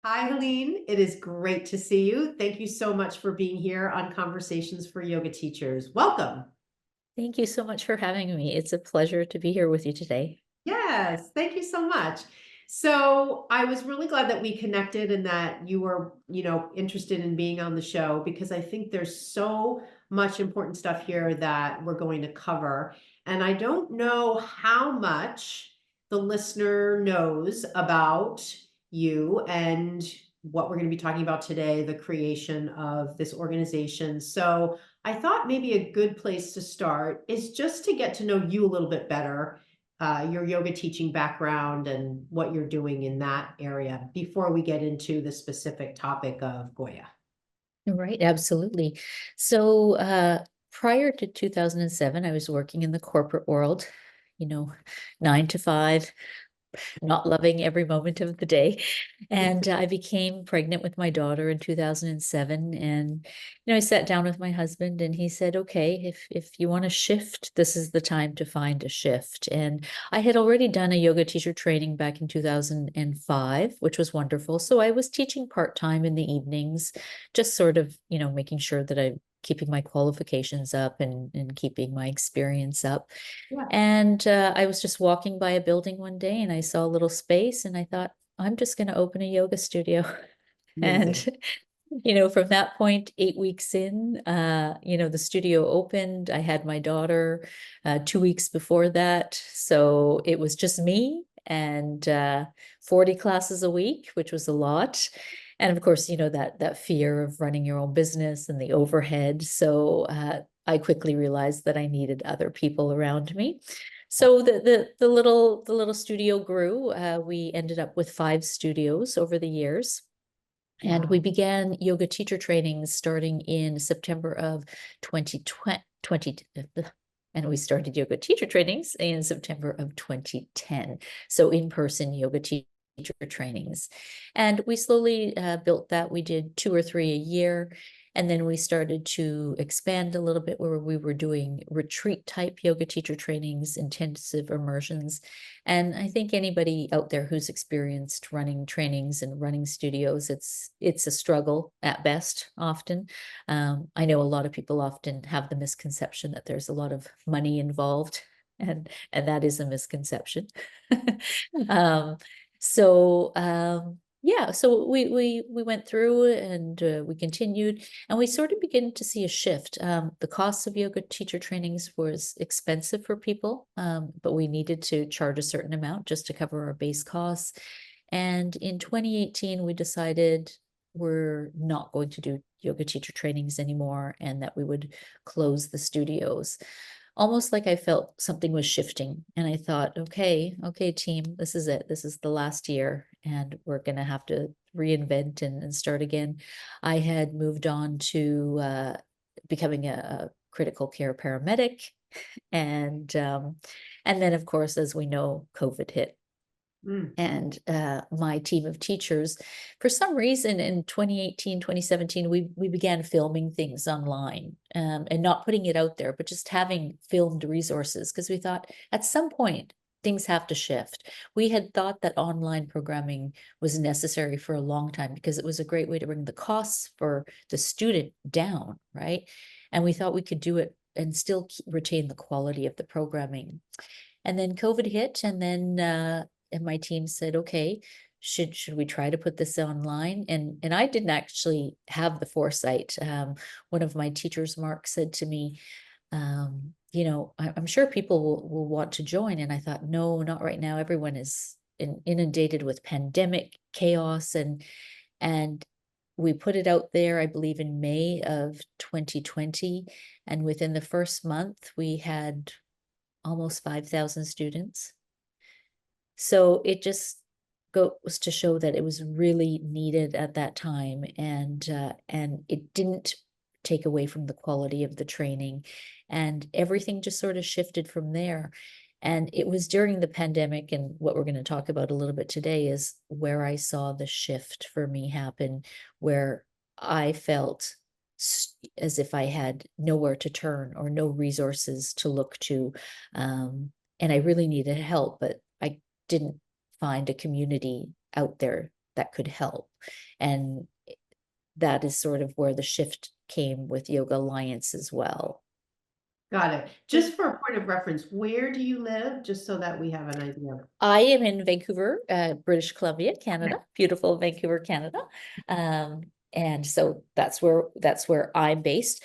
Hi, Helene. It is great to see you. Thank you so much for being here on Conversations for Yoga Teachers. Welcome. Thank you so much for having me. It's a pleasure to be here with you today. Yes, thank you so much. So I was really glad that we connected and that you were, interested in being on the show because I think there's so much important stuff here that we're going to cover. And I don't know how much the listener knows about you and what we're going to be talking about today, the creation of this organization. So I thought maybe a good place to start is just to get to know you a little bit better, your yoga teaching background and what you're doing in that area before we get into the specific topic of Goya. Right, absolutely. So prior to 2007, I was working in the corporate world, you know, 9 to 5, not loving every moment of the day. And I became pregnant with my daughter in 2007. And, I sat down with my husband and he said, okay, if you want to shift, this is the time to find a shift. And I had already done a yoga teacher training back in 2005, which was wonderful. So I was teaching part-time in the evenings, just sort of, making sure that I'm keeping my qualifications up and keeping my experience up. Yeah, And I was just walking by a building one day and I saw a little space and I thought, I'm just going to open a yoga studio. amazing. And, from that point, 8 weeks in, the studio opened. I had my daughter 2 weeks before that. So it was just me and 40 classes a week, which was a lot. And of course, that fear of running your own business and the overhead. So I quickly realized that I needed other people around me. So the little studio grew. We ended up with 5 studios over the years. And we Wow. began yoga teacher trainings starting in September of 2020, and we started yoga teacher trainings in September of 2010. So in-person yoga teacher trainings. And we slowly built that. We did 2 or 3 a year. And then we started to expand a little bit where we were doing retreat type yoga teacher trainings, intensive immersions. And I think anybody out there who's experienced running trainings and running studios, it's a struggle at best often. I know a lot of people often have the misconception that there's a lot of money involved, and that is a misconception. um, yeah, so we went through and we continued, and we sort of began to see a shift. The cost of yoga teacher trainings was expensive for people, but we needed to charge a certain amount just to cover our base costs. And in 2018, we decided we're not going to do yoga teacher trainings anymore and that we would close the studios. Almost like I felt something was shifting, and I thought, okay, team, this is it. This is the last year, and we're going to have to reinvent and start again. I had moved on to becoming a critical care paramedic, and then, of course, as we know, COVID hit. Mm. And my team of teachers, for some reason in 2018, 2017, we began filming things online, and not putting it out there, but just having filmed resources because we thought at some point things have to shift. We had thought that online programming was necessary for a long time because it was a great way to bring the costs for the student down, right? And we thought we could do it and still retain the quality of the programming. And then COVID hit, and then and my team said, okay, should we try to put this online? And I didn't actually have the foresight. One of my teachers, Mark, said to me, I'm sure people will want to join. And I thought, no, not right now. Everyone is inundated with pandemic chaos, and we put it out there, I believe, in May of 2020. And within the first month, we had almost 5,000 students. So it just goes to show that it was really needed at that time, and it didn't take away from the quality of the training, and everything just sort of shifted from there. And it was during the pandemic, and what we're going to talk about a little bit today is where I saw the shift for me happen, where I felt as if I had nowhere to turn or no resources to look to. And I really needed help, but I didn't find a community out there that could help. And that is sort of where the shift came with Yoga Alliance as well. Got it. Just for a point of reference, where do you live? Just so that we have an idea. I am in Vancouver, British Columbia, Yeah. Canada, beautiful Vancouver, Canada. And so that's where I'm based.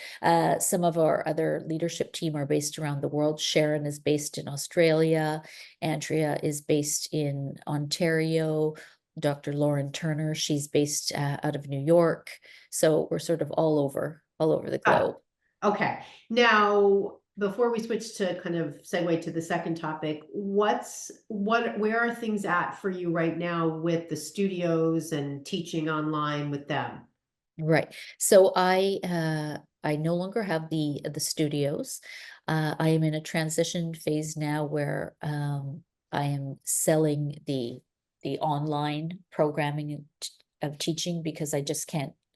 Some of our other leadership team are based around the world. Sharon is based in Australia. Andrea is based in Ontario. Dr. Lauren Turner, she's based out of New York. So we're sort of all over the globe. Okay. Now, before we switch to kind of segue to the second topic, where are things at for you right now with the studios and teaching online with them? Right. So I no longer have the studios. I am in a transition phase now where I am selling the online programming of teaching because I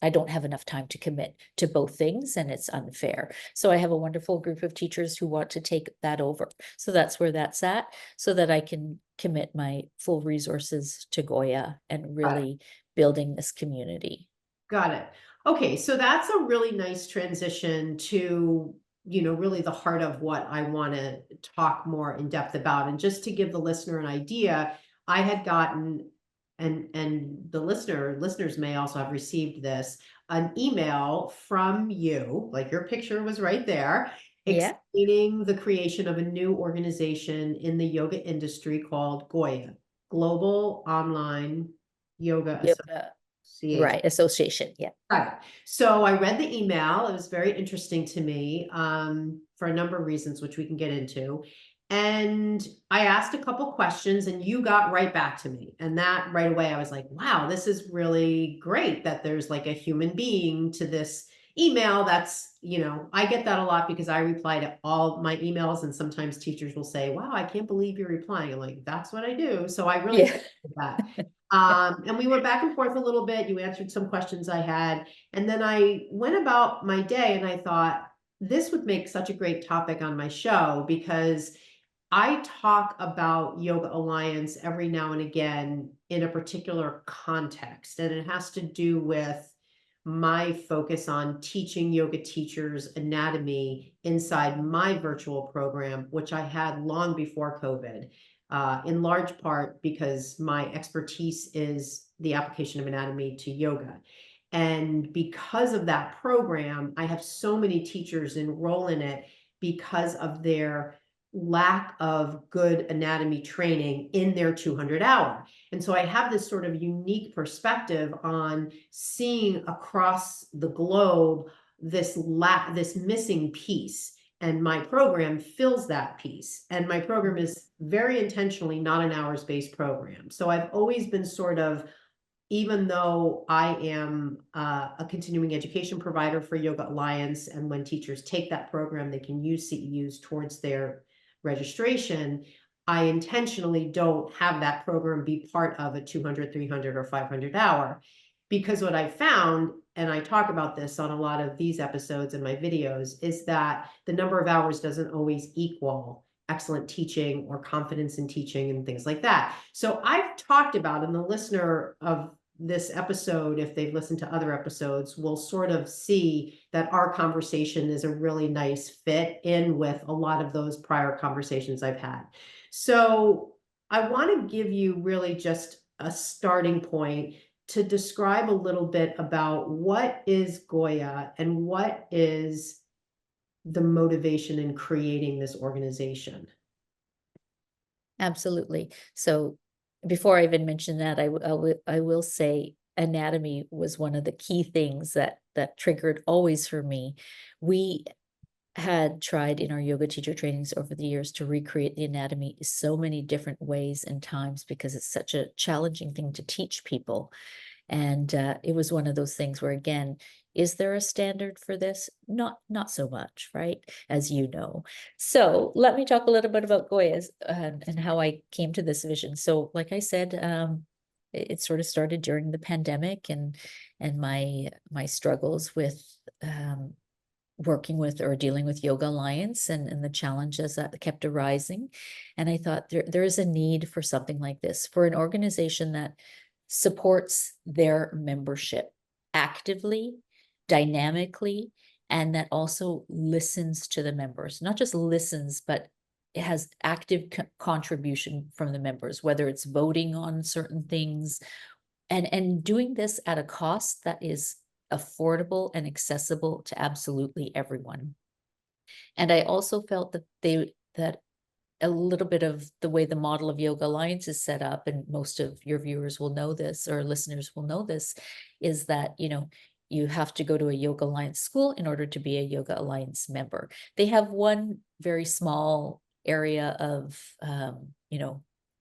don't have enough time to commit to both things, and it's unfair. So I have a wonderful group of teachers who want to take that over. So that's where that's at, so that I can commit my full resources to Goya and really building this community. Got it. Okay, so that's a really nice transition to, really the heart of what I want to talk more in depth about. And just to give the listener an idea, I had gotten, and the listeners may also have received this, an email from you, like your picture was right there, Yeah. explaining the creation of a new organization in the yoga industry called Goya, Global Online Yoga Yoga, Association. right, association, yeah. Right. So I read the email. It was very interesting to me, for a number of reasons, which we can get into. And I asked a couple questions and you got right back to me. And that right away, I was like, wow, this is really great that there's like a human being to this email. That's, I get that a lot because I reply to all my emails and sometimes teachers will say, wow, I can't believe you're replying. I'm like, that's what I do. So I really Yeah. appreciate that. And we went back and forth a little bit. You answered some questions I had. And then I went about my day and I thought this would make such a great topic on my show because I talk about Yoga Alliance every now and again in a particular context. And it has to do with my focus on teaching yoga teachers anatomy inside my virtual program, which I had long before COVID. In large part because my expertise is the application of anatomy to yoga. And because of that program, I have so many teachers enroll in it because of their lack of good anatomy training in their 200-hour. And so I have this sort of unique perspective on seeing across the globe this missing piece. And my program fills that piece. And my program is very intentionally not an hours-based program. So I've always been sort of, even though I am a continuing education provider for Yoga Alliance, and when teachers take that program, they can use CEUs towards their registration, I intentionally don't have that program be part of a 200, 300, or 500-hour. Because what I found, and I talk about this on a lot of these episodes in my videos, is that the number of hours doesn't always equal excellent teaching or confidence in teaching and things like that. So I've talked about, and the listener of this episode, if they've listened to other episodes, will sort of see that our conversation is a really nice fit in with a lot of those prior conversations I've had. So I want to give you really just a starting point to describe a little bit about what is Goya and what is the motivation in creating this organization. Absolutely. So before I even mention that, I will say anatomy was one of the key things that triggered always for me. We had tried in our yoga teacher trainings over the years to recreate the anatomy so many different ways and times because it's such a challenging thing to teach people. And it was one of those things where, again, is there a standard for this? Not so much, right? As you know. So let me talk a little bit about Goya's and how I came to this vision. So, like I said, it sort of started during the pandemic and my struggles with working with or dealing with Yoga Alliance and the challenges that kept arising. And I thought there is a need for something like this, for an organization that supports their membership actively, dynamically, and that also listens to the members, not just listens, but it has active contribution from the members, whether it's voting on certain things, and doing this at a cost that is affordable and accessible to absolutely everyone. And I also felt that a little bit of the way the model of Yoga Alliance is set up, and most of your viewers will know this, or listeners will know this, is that, you have to go to a Yoga Alliance school in order to be a Yoga Alliance member. They have one very small area of,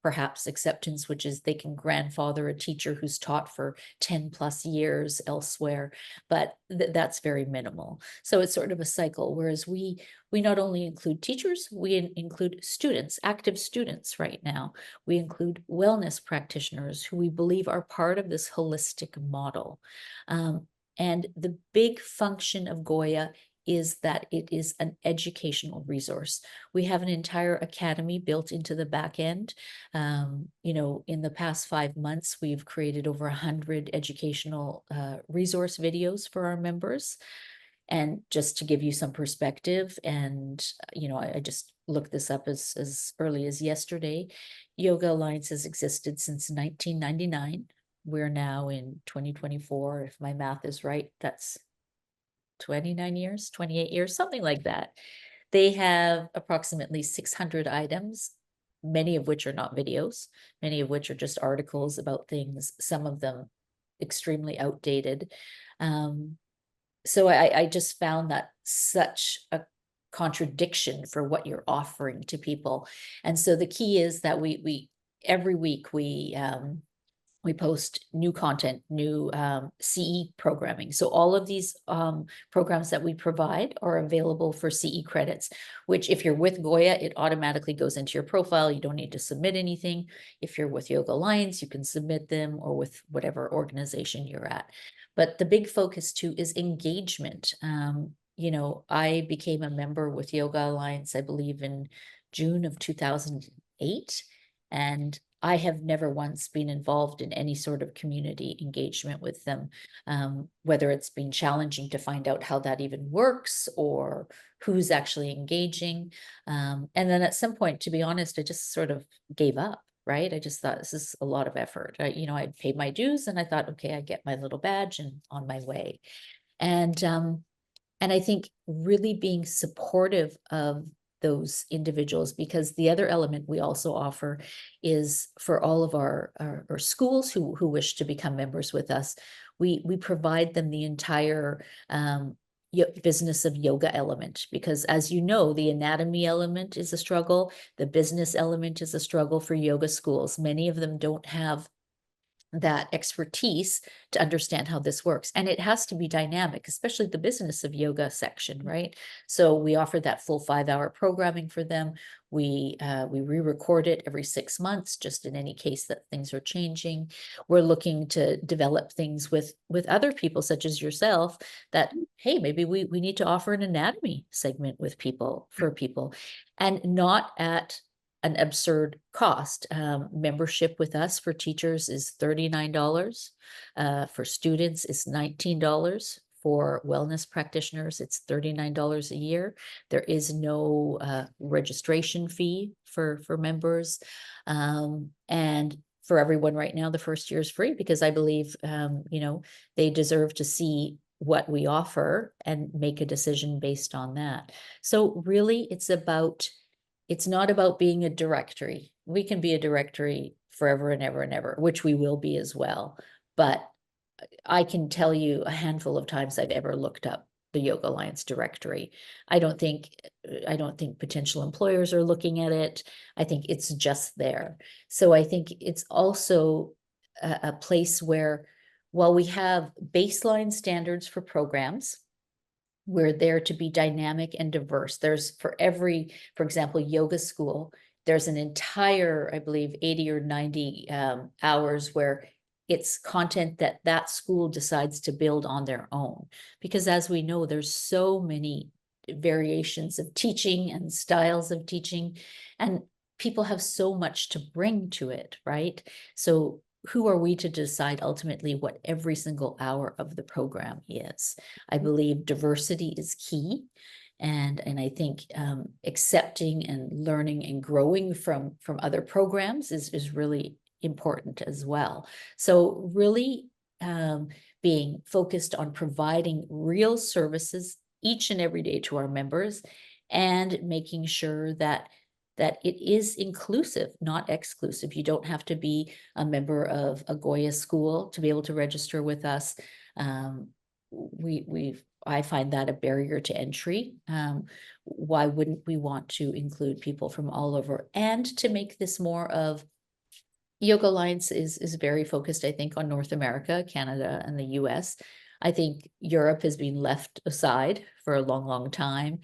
perhaps acceptance, which is they can grandfather a teacher who's taught for 10 plus years elsewhere, but that's very minimal. So it's sort of a cycle, whereas we not only include teachers, we include students, active students right now. We include wellness practitioners who we believe are part of this holistic model. And the big function of Goya is that it is an educational resource. We have an entire academy built into the back end. In the past 5 months, we've created over 100 educational resource videos for our members. And just to give you some perspective, and I just looked this up as early as yesterday, Yoga Alliance has existed since 1999. We're now in 2024. If my math is right, that's 29 years, 28 years, something like that. They have approximately 600 items, many of which are not videos, many of which are just articles about things, some of them extremely outdated. So I just found that such a contradiction for what you're offering to people. And so the key is that we every week we post new content, new CE programming. So all of these programs that we provide are available for CE credits, which if you're with Goya, it automatically goes into your profile. You don't need to submit anything. If you're with Yoga Alliance, you can submit them, or with whatever organization you're at. But the big focus too is engagement. I became a member with Yoga Alliance, I believe in June of 2008. And I have never once been involved in any sort of community engagement with them, whether it's been challenging to find out how that even works or who's actually engaging. And then at some point, to be honest, I just sort of gave up, right? I just thought this is a lot of effort. I'd paid my dues and I thought, okay, I get my little badge and on my way. And I think really being supportive of those individuals, because the other element we also offer is for all of our schools who wish to become members with us, we provide them the entire business of yoga element, because as you know, the anatomy element is a struggle, the business element is a struggle for yoga schools. Many of them don't have that expertise to understand how this works. And it has to be dynamic, especially the business of yoga section, right? So we offer that full 5-hour programming for them. We re-record it every 6 months, just in any case that things are changing. We're looking to develop things with other people, such as yourself, that, hey, maybe we need to offer an anatomy segment with people, for people, and not at an absurd cost. Membership with us for teachers is $39. For students, it's $19. For wellness practitioners, it's $39 a year. There is no registration fee for members. And for everyone right now, the first year is free, because I believe, they deserve to see what we offer and make a decision based on that. So really, it's not about being a directory. We can be a directory forever and ever and ever, which we will be as well. But I can tell you a handful of times I've ever looked up the Yoga Alliance directory. I don't think potential employers are looking at it. I think it's just there. So I think it's also a place where, while we have baseline standards for programs, we're there to be dynamic and diverse. There's for example, yoga school, there's an entire, I believe, 80 or 90 hours where it's content that school decides to build on their own. Because as we know, there's so many variations of teaching and styles of teaching, and people have so much to bring to it, right? So who are we to decide ultimately what every single hour of the program is? I believe diversity is key. And I think accepting and learning and growing from other programs is really important as well. So really being focused on providing real services each and every day to our members, and making sure that it is inclusive, not exclusive. You don't have to be a member of a Goya school to be able to register with us. I find that a barrier to entry. Why wouldn't we want to include people from all over, and to make this more of Yoga Alliance is very focused, I think, on North America, Canada, and the US. I think Europe has been left aside for a long, long time,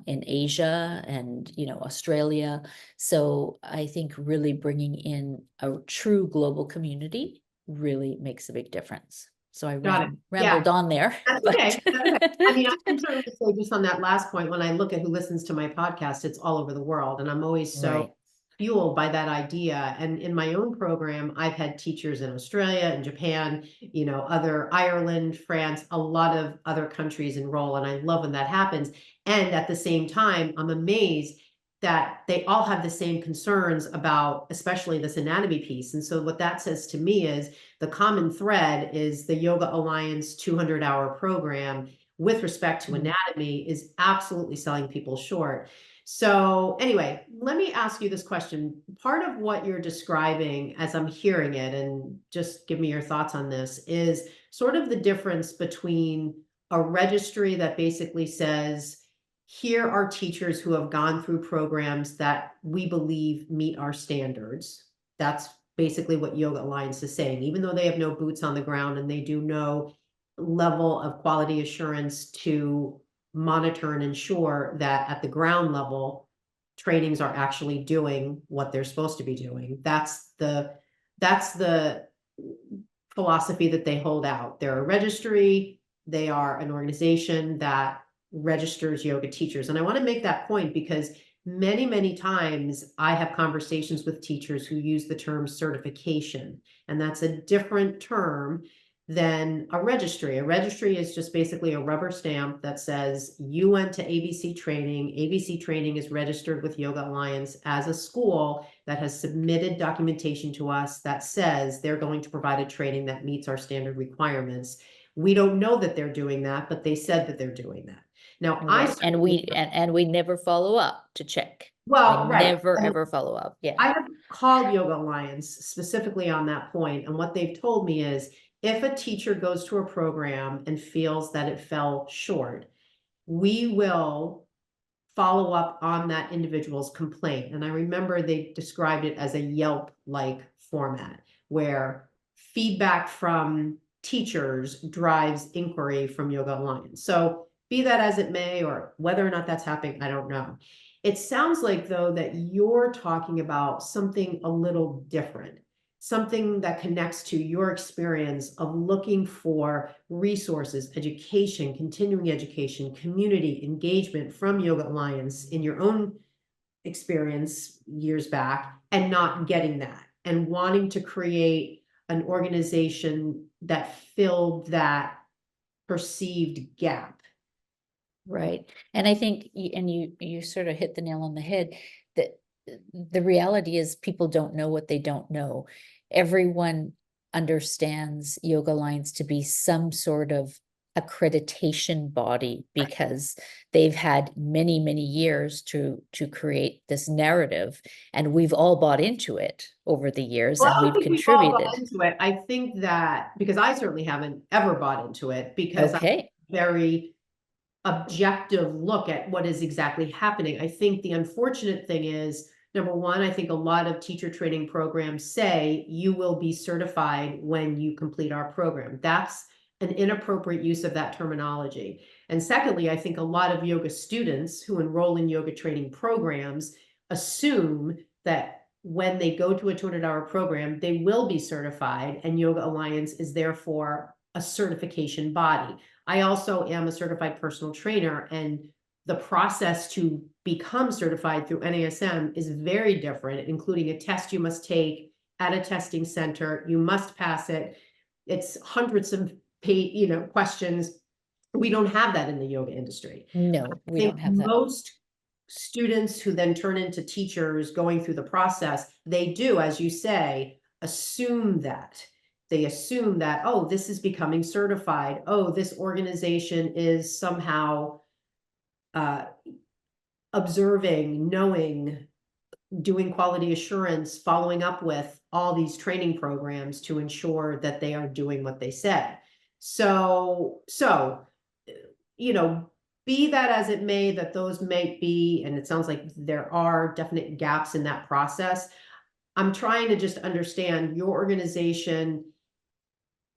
in Asia and, Australia. So I think really bringing in a true global community really makes a big difference. So I Got it. Yeah. rambled on there. That's okay. That's okay. I mean, I can certainly say just on that last point, when I look at who listens to my podcast, it's all over the world. And I'm always so Right. fueled by that idea. And in my own program, I've had teachers in Australia and Japan, other Ireland, France, a lot of other countries enroll. And I love when that happens. And at the same time, I'm amazed that they all have the same concerns about, especially this anatomy piece. And so what that says to me is the common thread is the Yoga Alliance 200-hour program with respect to anatomy is absolutely selling people short. So anyway, let me ask you this question. Part of what you're describing as I'm hearing it, and just give me your thoughts on this, is sort of the difference between a registry that basically says, here are teachers who have gone through programs that we believe meet our standards. That's basically what Yoga Alliance is saying, even though they have no boots on the ground and they do no level of quality assurance to monitor and ensure that at the ground level, trainings are actually doing what they're supposed to be doing. That's the philosophy that they hold out. They're a registry. They are an organization that registers yoga teachers. And I want to make that point because many, many times I have conversations with teachers who use the term certification, and that's a different term than a registry. A registry is just basically a rubber stamp that says you went to ABC training. ABC training is registered with Yoga Alliance as a school that has submitted documentation to us that says they're going to provide a training that meets our standard requirements. We don't know that they're doing that, but they said that they're doing that. Now, Right. And we never follow up to check. Well, We right. never And ever follow up. Yeah. I have called Yoga Alliance specifically on that point, and what they've told me is if a teacher goes to a program and feels that it fell short, we will follow up on that individual's complaint. And I remember they described it as a Yelp-like format where feedback from teachers drives inquiry from Yoga Alliance. So be that as it may, or whether or not that's happening, I don't know. It sounds like, though, that you're talking about something a little different, something that connects to your experience of looking for resources, education, continuing education, community engagement from Yoga Alliance in your own experience years back, and not getting that, and wanting to create an organization that filled that perceived gap. Right. And I think, you sort of hit the nail on the head, that the reality is people don't know what they don't know. Everyone understands Yoga Alliance to be some sort of accreditation body because they've had many, many years to create this narrative, and we've all bought into it over the years, Well, and I don't we've think we've all bought contributed. into it. I think that because I certainly haven't ever bought into it, because I'm Okay. very objective look at what is exactly happening. I think the unfortunate thing is, number one, I think a lot of teacher training programs say you will be certified when you complete our program. That's an inappropriate use of that terminology. And secondly, I think a lot of yoga students who enroll in yoga training programs assume that when they go to a 200-hour program, they will be certified, and Yoga Alliance is therefore a certification body. I also am a certified personal trainer, and the process to become certified through NASM is very different, including a test you must take at a testing center. You must pass it. It's hundreds of questions. We don't have that in the yoga industry. No, I we think don't have that. most students who then turn into teachers going through the process, they do, as you say, assume that. They assume that, oh, this is becoming certified. Oh, this organization is somehow uh, observing, knowing, doing quality assurance, following up with all these training programs to ensure that they are doing what they said. So, you know, be that as it may, that those may be, and it sounds like there are definite gaps in that process. I'm trying to just understand your organization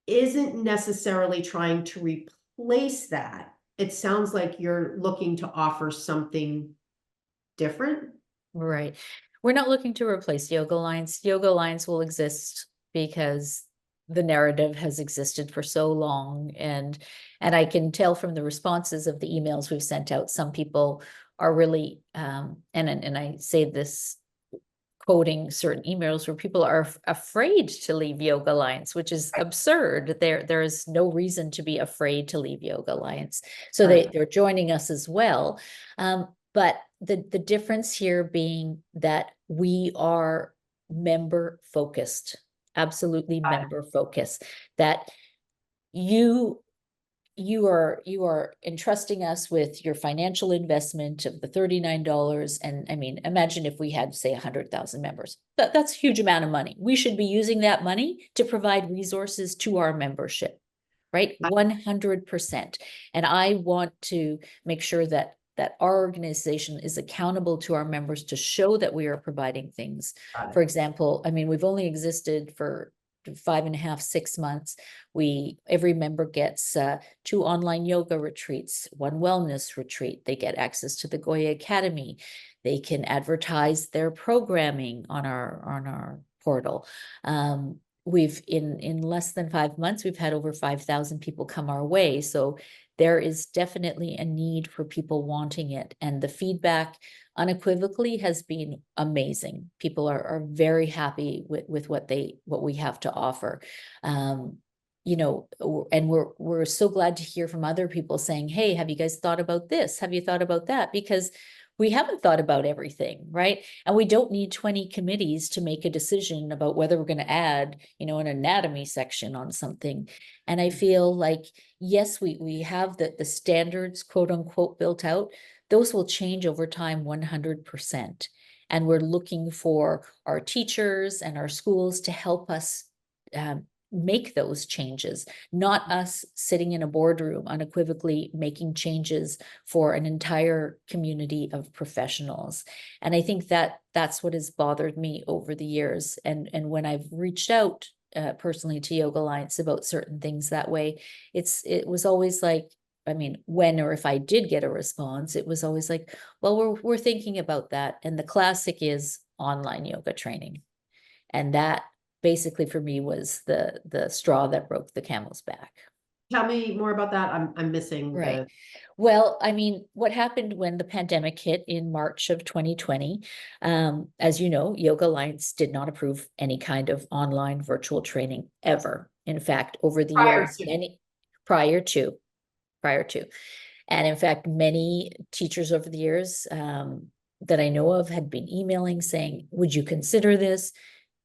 isn't necessarily trying to replace that. It sounds like you're looking to offer something different. Right. We're not looking to replace Yoga Alliance. Yoga Alliance will exist because the narrative has existed for so long, and I can tell from the responses of the emails we've sent out, some people are really and I say this quoting certain emails where people are afraid to leave Yoga Alliance, which is absurd. There is no reason to be afraid to leave Yoga Alliance. So Right. they're joining us as well. But the difference here being that we are member focused, absolutely member focused, that you are entrusting us with your financial investment of the $39. And I mean, imagine if we had, say, 100,000 members. That's a huge amount of money. We should be using that money to provide resources to our membership, right? 100%. And I want to make sure that our organization is accountable to our members to show that we are providing things. For example, I mean, we've only existed for 5.5, 6 months. Every member gets 2 online yoga retreats, 1 wellness retreat. They get access to the Goya Academy. They can advertise their programming on our portal. We've in less than 5 months, we've had over 5,000 people come our way. So there is definitely a need for people wanting it. And the feedback unequivocally has been amazing. People are very happy with what we have to offer. You know, and we're so glad to hear from other people saying, hey, have you guys thought about this? Have you thought about that? Because we haven't thought about everything, right? And we don't need 20 committees to make a decision about whether we're going to add, an anatomy section on something. And I feel like, yes, we have the standards, quote unquote, built out. Those will change over time 100%. And we're looking for our teachers and our schools to help us make those changes, not us sitting in a boardroom unequivocally making changes for an entire community of professionals. And I think that's what has bothered me over the years. And when I've reached out personally to Yoga Alliance about certain things that way, it was always like, I mean, when or if I did get a response, it was always like, well, we're thinking about that. And the classic is online yoga training. And that basically for me was the straw that broke the camel's back. Tell me more about that. I'm missing Right. the. Well, I mean, what happened when the pandemic hit in March of 2020, as you know, Yoga Alliance did not approve any kind of online virtual training ever. In fact, over the Prior years, to. prior to, and in fact, many teachers over the years that I know of had been emailing saying, would you consider this?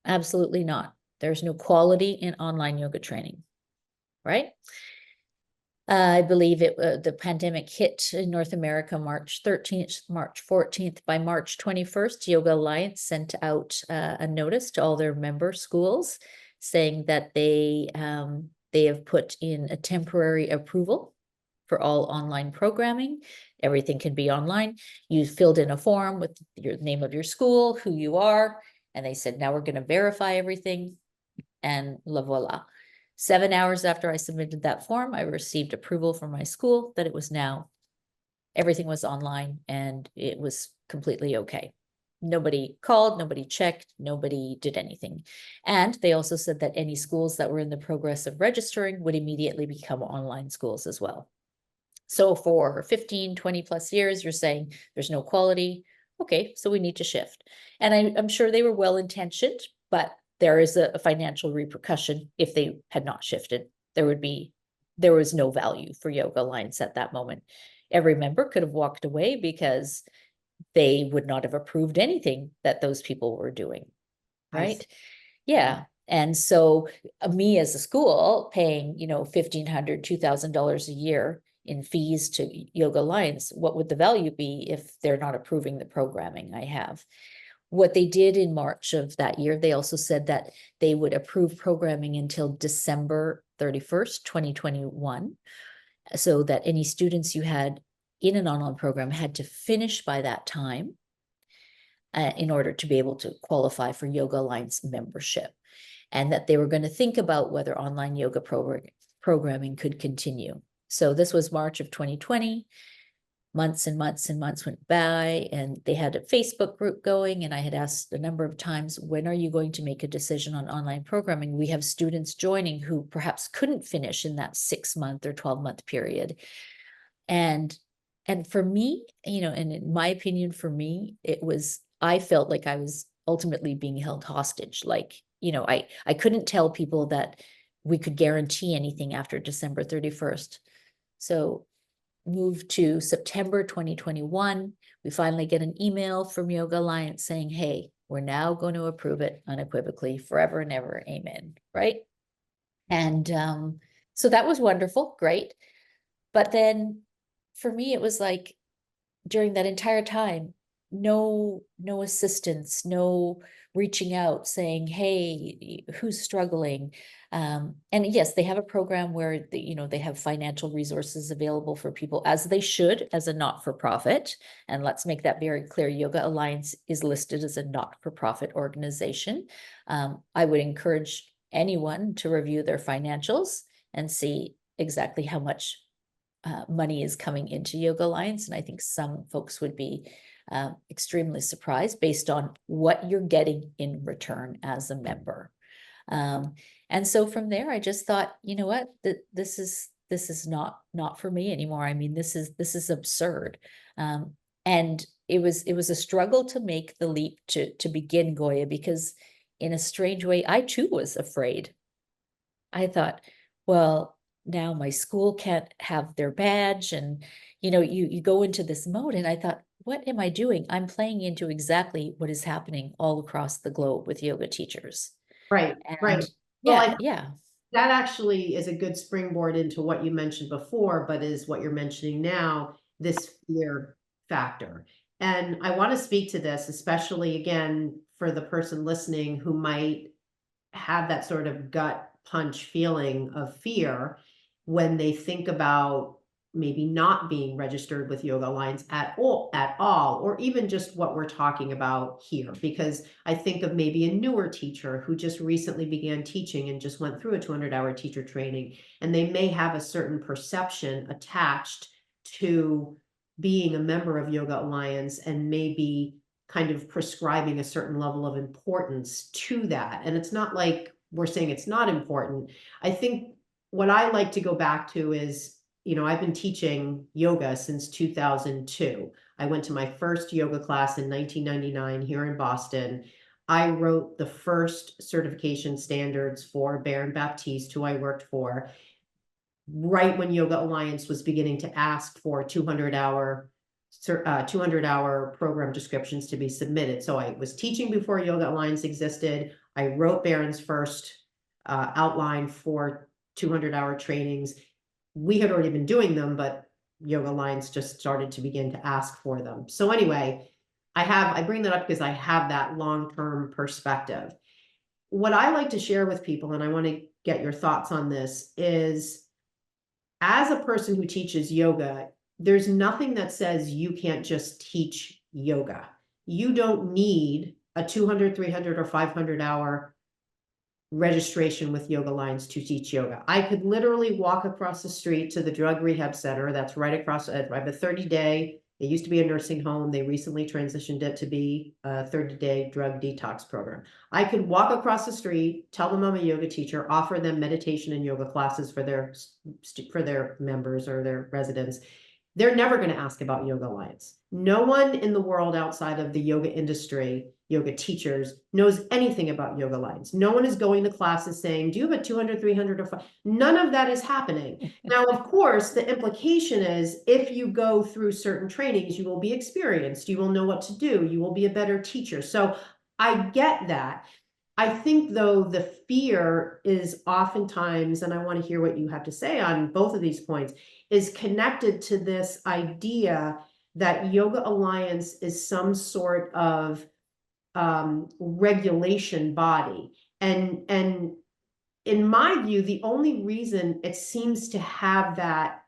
Absolutely not. There's no quality in online yoga training, right? I believe the pandemic hit in North America March 13th, March 14th. By March 21st, Yoga Alliance sent out a notice to all their member schools saying that they have put in a temporary approval for all online programming. Everything can be online. You filled in a form with your name of your school, who you are, and they said, now we're going to verify everything, and la voila. 7 hours after I submitted that form, I received approval from my school that it was now, everything was online and it was completely okay. Nobody called, nobody checked, nobody did anything. And they also said that any schools that were in the progress of registering would immediately become online schools as well. So for 15, 20 plus years, you're saying there's no quality. Okay, so we need to shift. And I'm sure they were well-intentioned, but there is a financial repercussion if they had not shifted. There was no value for Yoga Alliance at that moment. Every member could have walked away because they would not have approved anything that those people were doing, right? Yeah. And so me as a school paying, $1,500, $2,000 a year in fees to Yoga Alliance, what would the value be if they're not approving the programming I have? What they did in March of that year, they also said that they would approve programming until December 31st, 2021, so that any students you had in an online program had to finish by that time in order to be able to qualify for Yoga Alliance membership, and that they were going to think about whether online yoga programming could continue. So this was March of 2020. Months and months and months went by, and they had a Facebook group going, and I had asked a number of times, when are you going to make a decision on online programming? We have students joining who perhaps couldn't finish in that 6-month or 12-month period. And for me, and in my opinion, for me, I felt like I was ultimately being held hostage. Like, I couldn't tell people that we could guarantee anything after December 31st. So moved to September 2021, we finally get an email from Yoga Alliance saying, hey, we're now going to approve it unequivocally, forever and ever, amen, right? And so that was wonderful, great. But then for me, it was like, during that entire time, no assistance, no reaching out saying, hey, who's struggling? And yes, they have a program where they have financial resources available for people, as they should, as a not-for-profit. And let's make that very clear. Yoga Alliance is listed as a not-for-profit organization. I would encourage anyone to review their financials and see exactly how much money is coming into Yoga Alliance. And I think some folks would be extremely surprised based on what you're getting in return as a member. And so from there, I just thought, you know what, this is not for me anymore. I mean, this is absurd. And it was a struggle to make the leap to begin Goya, because in a strange way, I too was afraid. I thought, well, now my school can't have their badge, and you go into this mode, and I thought, what am I doing? I'm playing into exactly what is happening all across the globe with yoga teachers. Right. And Well, yeah. That actually is a good springboard into what you mentioned before, but is what you're mentioning now, this fear factor. And I want to speak to this, especially again, for the person listening who might have that sort of gut punch feeling of fear when they think about maybe not being registered with Yoga Alliance at all, or even just what we're talking about here. Because I think of maybe a newer teacher who just recently began teaching and just went through a 200-hour teacher training, and they may have a certain perception attached to being a member of Yoga Alliance, and maybe kind of prescribing a certain level of importance to that. And it's not like we're saying it's not important. I think what I like to go back to is, I've been teaching yoga since 2002. I went to my first yoga class in 1999 here in Boston. I wrote the first certification standards for Baron Baptiste, who I worked for, right when Yoga Alliance was beginning to ask for 200-hour program descriptions to be submitted. So I was teaching before Yoga Alliance existed. I wrote Baron's first outline for 200-hour trainings. We had already been doing them, but Yoga Alliance just started to begin to ask for them. So anyway, I bring that up because I have that long-term perspective. What I like to share with people, and I want to get your thoughts on this, is as a person who teaches yoga, there's nothing that says you can't just teach yoga. You don't need a 200, 300, or 500-hour registration with Yoga Alliance to teach yoga. I could literally walk across the street to the drug rehab center that's right across. I have a 30-day. It used to be a nursing home. They recently transitioned it to be a 30-day drug detox program. I could walk across the street, tell them I'm a yoga teacher, offer them meditation and yoga classes for their members or their residents. They're never going to ask about Yoga Alliance. No one in the world outside of the yoga industry yoga teachers knows anything about Yoga Alliance. No one is going to classes saying, do you have a 200, 300, or 5? None of that is happening. Now, of course, the implication is if you go through certain trainings, you will be experienced, you will know what to do, you will be a better teacher. So I get that. I think, though, the fear is oftentimes, and I want to hear what you have to say on both of these points, is connected to this idea that Yoga Alliance is some sort of regulation body. And in my view, the only reason it seems to have that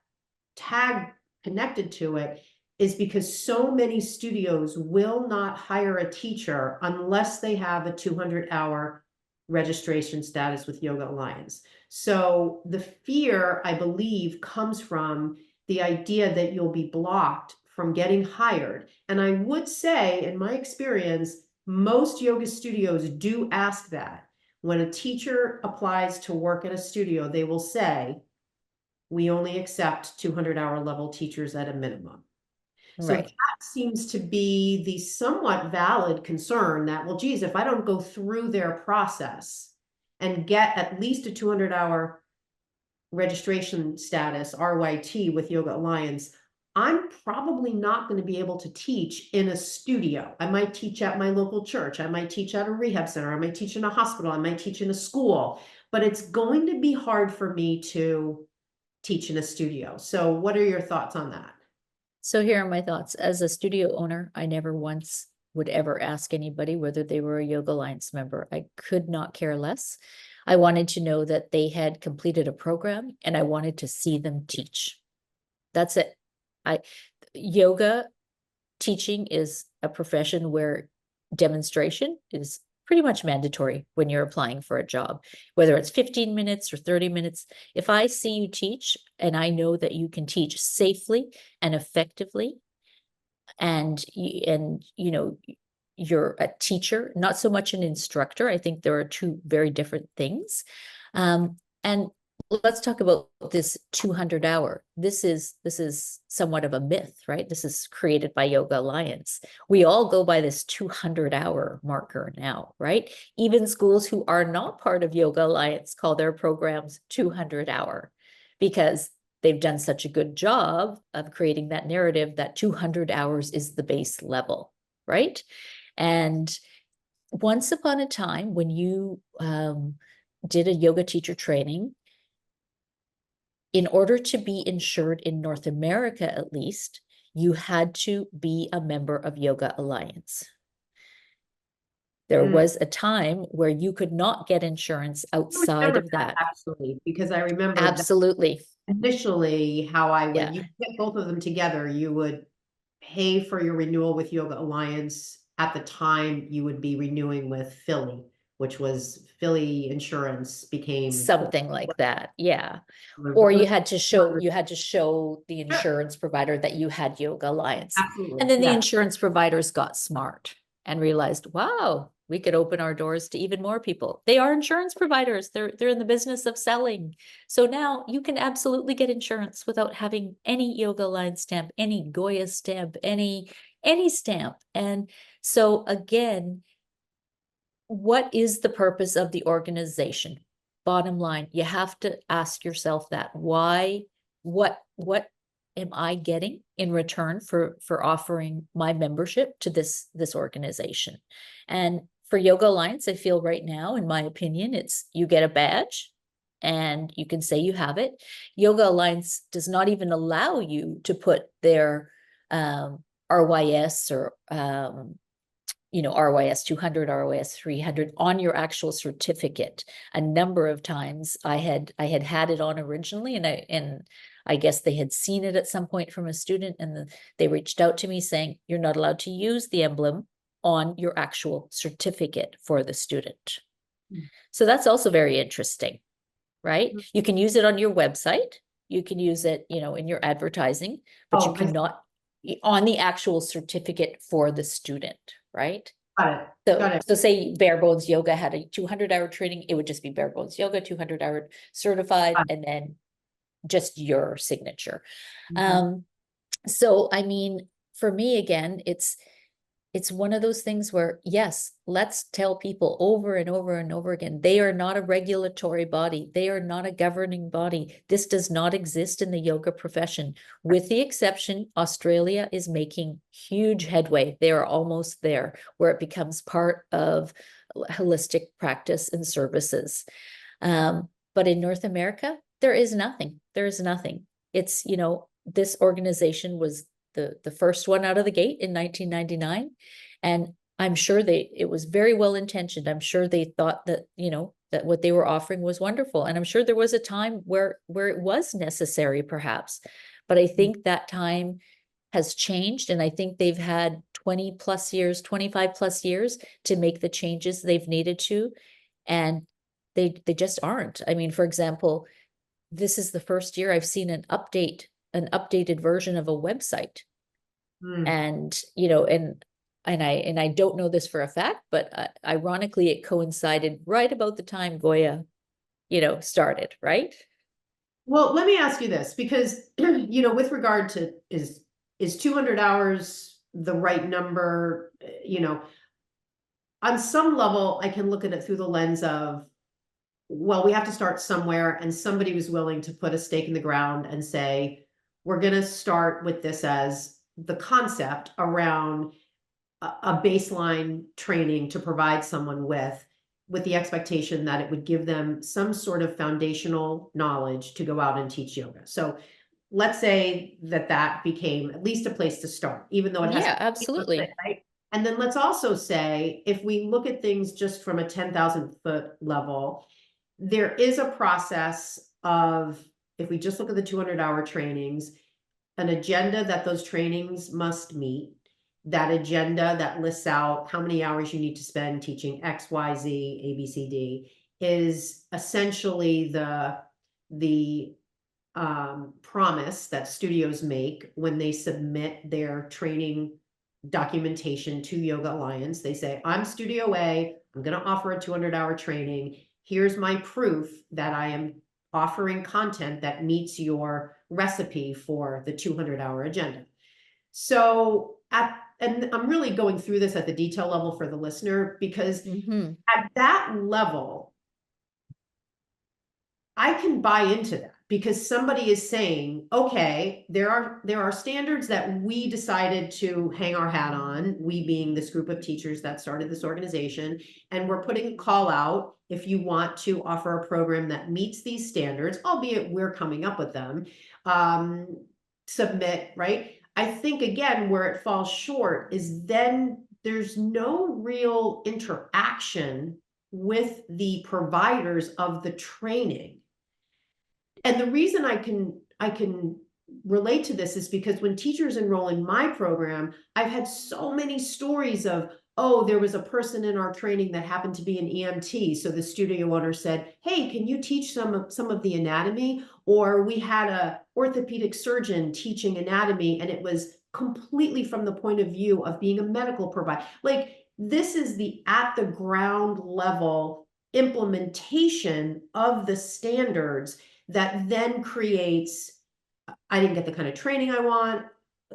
tag connected to it is because so many studios will not hire a teacher unless they have a 200-hour registration status with Yoga Alliance. So the fear, I believe, comes from the idea that you'll be blocked from getting hired. And I would say, in my experience, most yoga studios do ask that. When a teacher applies to work at a studio, they will say, we only accept 200-hour level teachers at a minimum. So Right. that seems to be the somewhat valid concern that, well, geez, if I don't go through their process and get at least a 200-hour registration status, RYT, with Yoga Alliance, I'm probably not going to be able to teach in a studio. I might teach at my local church. I might teach at a rehab center. I might teach in a hospital. I might teach in a school. But it's going to be hard for me to teach in a studio. So what are your thoughts on that? So here are my thoughts. As a studio owner, I never once would ever ask anybody whether they were a Yoga Alliance member. I could not care less. I wanted to know that they had completed a program and I wanted to see them teach. That's it. Yoga teaching is a profession where demonstration is pretty much mandatory when you're applying for a job, whether it's 15 minutes or 30 minutes. If I see you teach and I know that you can teach safely and effectively, and you know, you're a teacher, not so much an instructor. I think there are two very different things. And let's talk about this 200-hour. This is somewhat of a myth, right? This is created by Yoga Alliance. We all go by this 200-hour marker now, right? Even schools who are not part of Yoga Alliance call their programs 200-hour because they've done such a good job of creating that narrative that 200 hours is the base level, right? And once upon a time, when you did a yoga teacher training, in order to be insured in North America, at least, you had to be a member of Yoga Alliance. There was a time where you could not get insurance outside of that. Absolutely, because I remember Absolutely. Initially how I would, you Yeah. get both of them together, you would pay for your renewal with Yoga Alliance. At the time, you would be renewing with Philly, which was Philly Insurance became Something like that. Yeah. Or you had to show the insurance provider that you had Yoga Alliance. Absolutely. And then the Yeah. insurance providers got smart and realized, wow, we could open our doors to even more people. They are insurance providers. They're in the business of selling. So now you can absolutely get insurance without having any Yoga Alliance stamp, any Goya stamp, any stamp. And so again, what is the purpose of the organization? Bottom line, you have to ask yourself that. Why, what am I getting in return for offering my membership to this organization? And for Yoga Alliance, I feel right now, in my opinion, it's you get a badge and you can say you have it. Yoga Alliance does not even allow you to put their RYS or RYS 200, RYS 300 on your actual certificate. A number of times I had it on originally, and I guess they had seen it at some point from a student, and they reached out to me saying, you're not allowed to use the emblem on your actual certificate for the student. So that's also very interesting, right? You can use it on your website. You can use it, in your advertising, but you cannot on the actual certificate for the student, right? Got it. So say Bare Bones Yoga had a 200-hour training, it would just be Bare Bones Yoga, 200-hour certified, and then just your signature. So, I mean, for me, again, it's it's one of those things where, yes, let's tell people over and over and over again, they are not a regulatory body. They are not a governing body. This does not exist in the yoga profession. With the exception, Australia is making huge headway. They are almost there, where it becomes part of holistic practice and services. But in North America, there is nothing. There is nothing. It's, you know, this organization was the first one out of the gate in 1999. And I'm sure it was very well intentioned. I'm sure they thought that, you know, that what they were offering was wonderful. And I'm sure there was a time where it was necessary, perhaps. But I think that time has changed. And I think they've had 20 plus years, 25 plus years to make the changes they've needed to. And they just aren't. I mean, for example, this is the first year I've seen an updated version of a website. And, you know, and I don't know this for a fact, but ironically, it coincided right about the time Goya, you know, started, right? Well, let me ask you this, because, you know, with regard to is 200 hours the right number? You know, on some level, I can look at it through the lens of, well, we have to start somewhere, and somebody was willing to put a stake in the ground and say, we're going to start with this as the concept around a baseline training to provide someone with the expectation that it would give them some sort of foundational knowledge to go out and teach yoga. So let's say that became at least a place to start, even though it has Yeah, to be, absolutely. right? And then let's also say, if we look at things just from a 10,000 foot level, there is a process of, if we just look at the 200-hour trainings, an agenda that those trainings must meet. That agenda that lists out how many hours you need to spend teaching X, Y, Z, A, B, C, D, is essentially the promise that studios make when they submit their training documentation to Yoga Alliance. They say, I'm Studio A, I'm going to offer a 200-hour training. Here's my proof that I am offering content that meets your recipe for the 200-hour agenda. So and I'm really going through this at the detail level for the listener, because at that level, I can buy into that, because somebody is saying, okay, there are standards that we decided to hang our hat on, we being this group of teachers that started this organization, and we're putting a call out if you want to offer a program that meets these standards, albeit we're coming up with them, submit, right? I think, again, where it falls short is then there's no real interaction with the providers of the training. And the reason I can relate to this is because when teachers enroll in my program, I've had so many stories of, oh, there was a person in our training that happened to be an EMT. So the studio owner said, hey, can you teach some of the anatomy? Or we had a orthopedic surgeon teaching anatomy, and it was completely from the point of view of being a medical provider. Like, this is the at the ground level implementation of the standards that then creates, I didn't get the kind of training I want.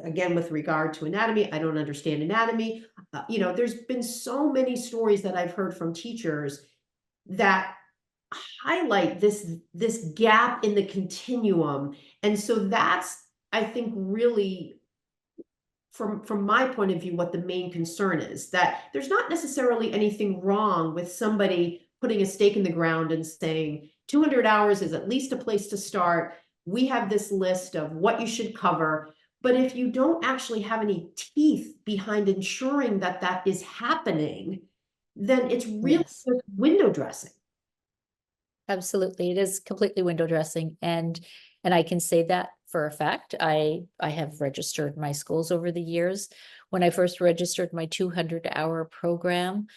Again, with regard to anatomy, I don't understand anatomy. You know, there's been so many stories that I've heard from teachers that highlight this gap in the continuum. And so that's, I think, really, from my point of view, what the main concern is, that there's not necessarily anything wrong with somebody putting a stake in the ground and saying 200 hours is at least a place to start. We have this list of what you should cover. But if you don't actually have any teeth behind ensuring that that is happening, then it's really Yes, just window dressing. absolutely. It is completely window dressing. And I can say that for a fact. I have registered my schools over the years. When I first registered my 200-hour program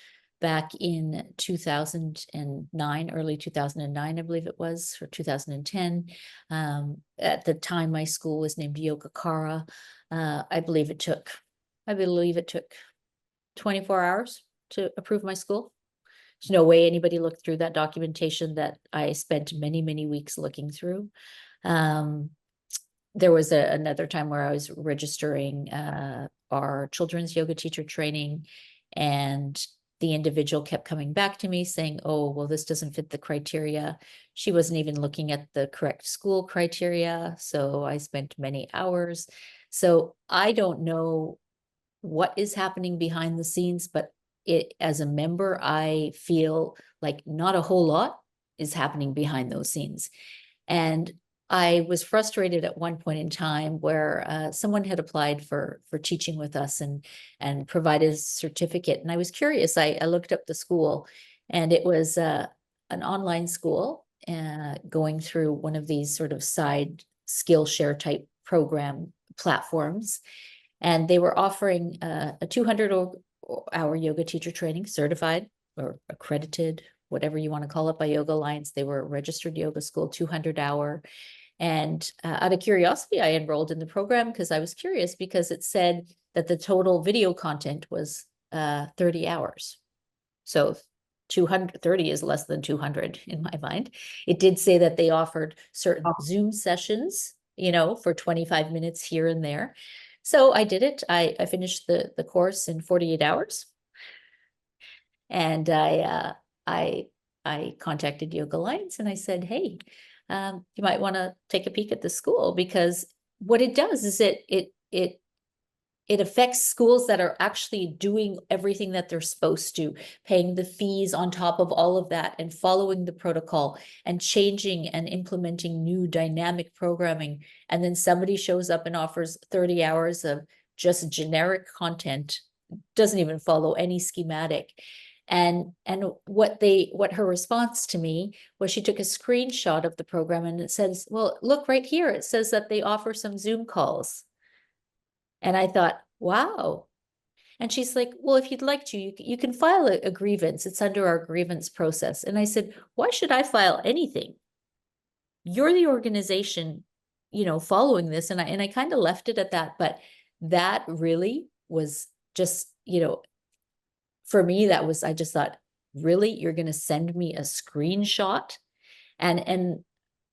back in 2009, early 2009, I believe it was, or 2010. At the time, my school was named Yogacara. I believe it took 24 hours to approve my school. There's no way anybody looked through that documentation that I spent many, many weeks looking through. There was another time where I was registering our children's yoga teacher training, and the individual kept coming back to me saying, oh, well, this doesn't fit the criteria. She wasn't even looking at the correct school criteria. So I spent many hours. So I don't know what is happening behind the scenes, but as a member, I feel like not a whole lot is happening behind those scenes. And I was frustrated at one point in time where someone had applied for teaching with us and provided a certificate. And I was curious. I looked up the school, and it was an online school going through one of these sort of side Skillshare type program platforms. And they were offering a 200-hour yoga teacher training, certified or accredited, whatever you want to call it, by Yoga Alliance. They were a registered yoga school, 200-hour. And out of curiosity, I enrolled in the program because I was curious, because it said that the total video content was 30 hours. So 230 is less than 200 in my mind. It did say that they offered certain Zoom sessions, for 25 minutes here and there. So I did it. I finished the course in 48 hours. And I contacted Yoga Alliance and I said, hey, you might want to take a peek at the school, because what it does is it affects schools that are actually doing everything that they're supposed to, paying the fees on top of all of that and following the protocol and changing and implementing new dynamic programming. And then somebody shows up and offers 30 hours of just generic content, doesn't even follow any schematic. And what her response to me was, she took a screenshot of the program and it says, well, look right here. It says that they offer some Zoom calls. And I thought, wow. And she's like, well, if you'd like to, you can file a grievance. It's under our grievance process. And I said, why should I file anything? You're the organization, following this. And I kind of left it at that. But that really was just, for me, I just thought, really, you're going to send me a screenshot? And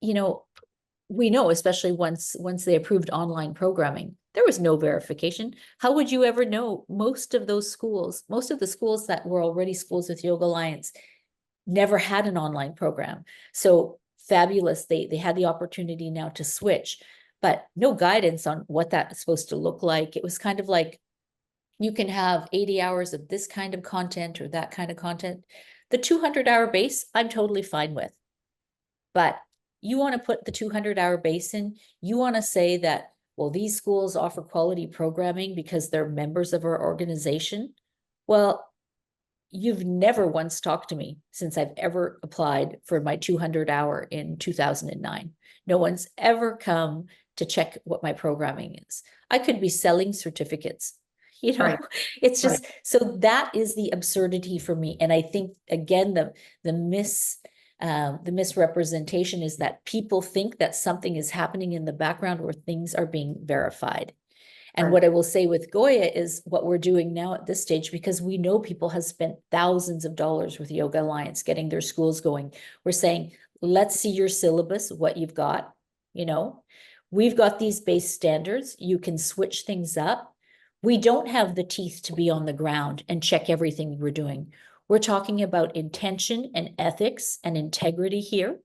we know, especially once they approved online programming, there was no verification. How would you ever know? Most of the schools that were already schools with Yoga Alliance never had an online program. So fabulous. They had the opportunity now to switch, but no guidance on what that's supposed to look like. It was kind of like, you can have 80 hours of this kind of content or that kind of content. The 200-hour base, I'm totally fine with. But you want to put the 200-hour base in, you want to say that, well, these schools offer quality programming because they're members of our organization. Well, you've never once talked to me since I've ever applied for my 200-hour in 2009. No one's ever come to check what my programming is. I could be selling certificates. Right. It's just, so that is the absurdity for me. And I think, again, the misrepresentation is that people think that something is happening in the background where things are being verified. And what I will say with Goya is what we're doing now at this stage, because we know people have spent thousands of dollars with Yoga Alliance getting their schools going. We're saying, let's see your syllabus, what you've got. We've got these base standards. You can switch things up. We don't have the teeth to be on the ground and check everything we're doing. We're talking about intention and ethics and integrity here.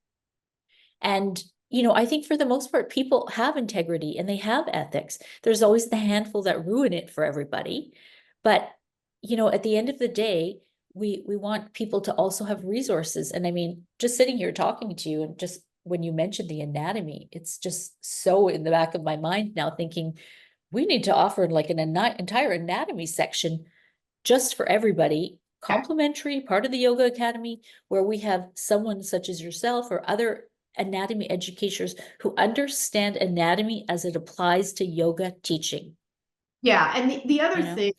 And, I think for the most part, people have integrity and they have ethics. There's always the handful that ruin it for everybody. But, at the end of the day, we want people to also have resources. And I mean, just sitting here talking to you, and just when you mentioned the anatomy, it's just so in the back of my mind now, thinking we need to offer like an entire anatomy section just for everybody, complimentary, part of the Yoga Academy, where we have someone such as yourself or other anatomy educators who understand anatomy as it applies to yoga teaching. Yeah. And the other thing,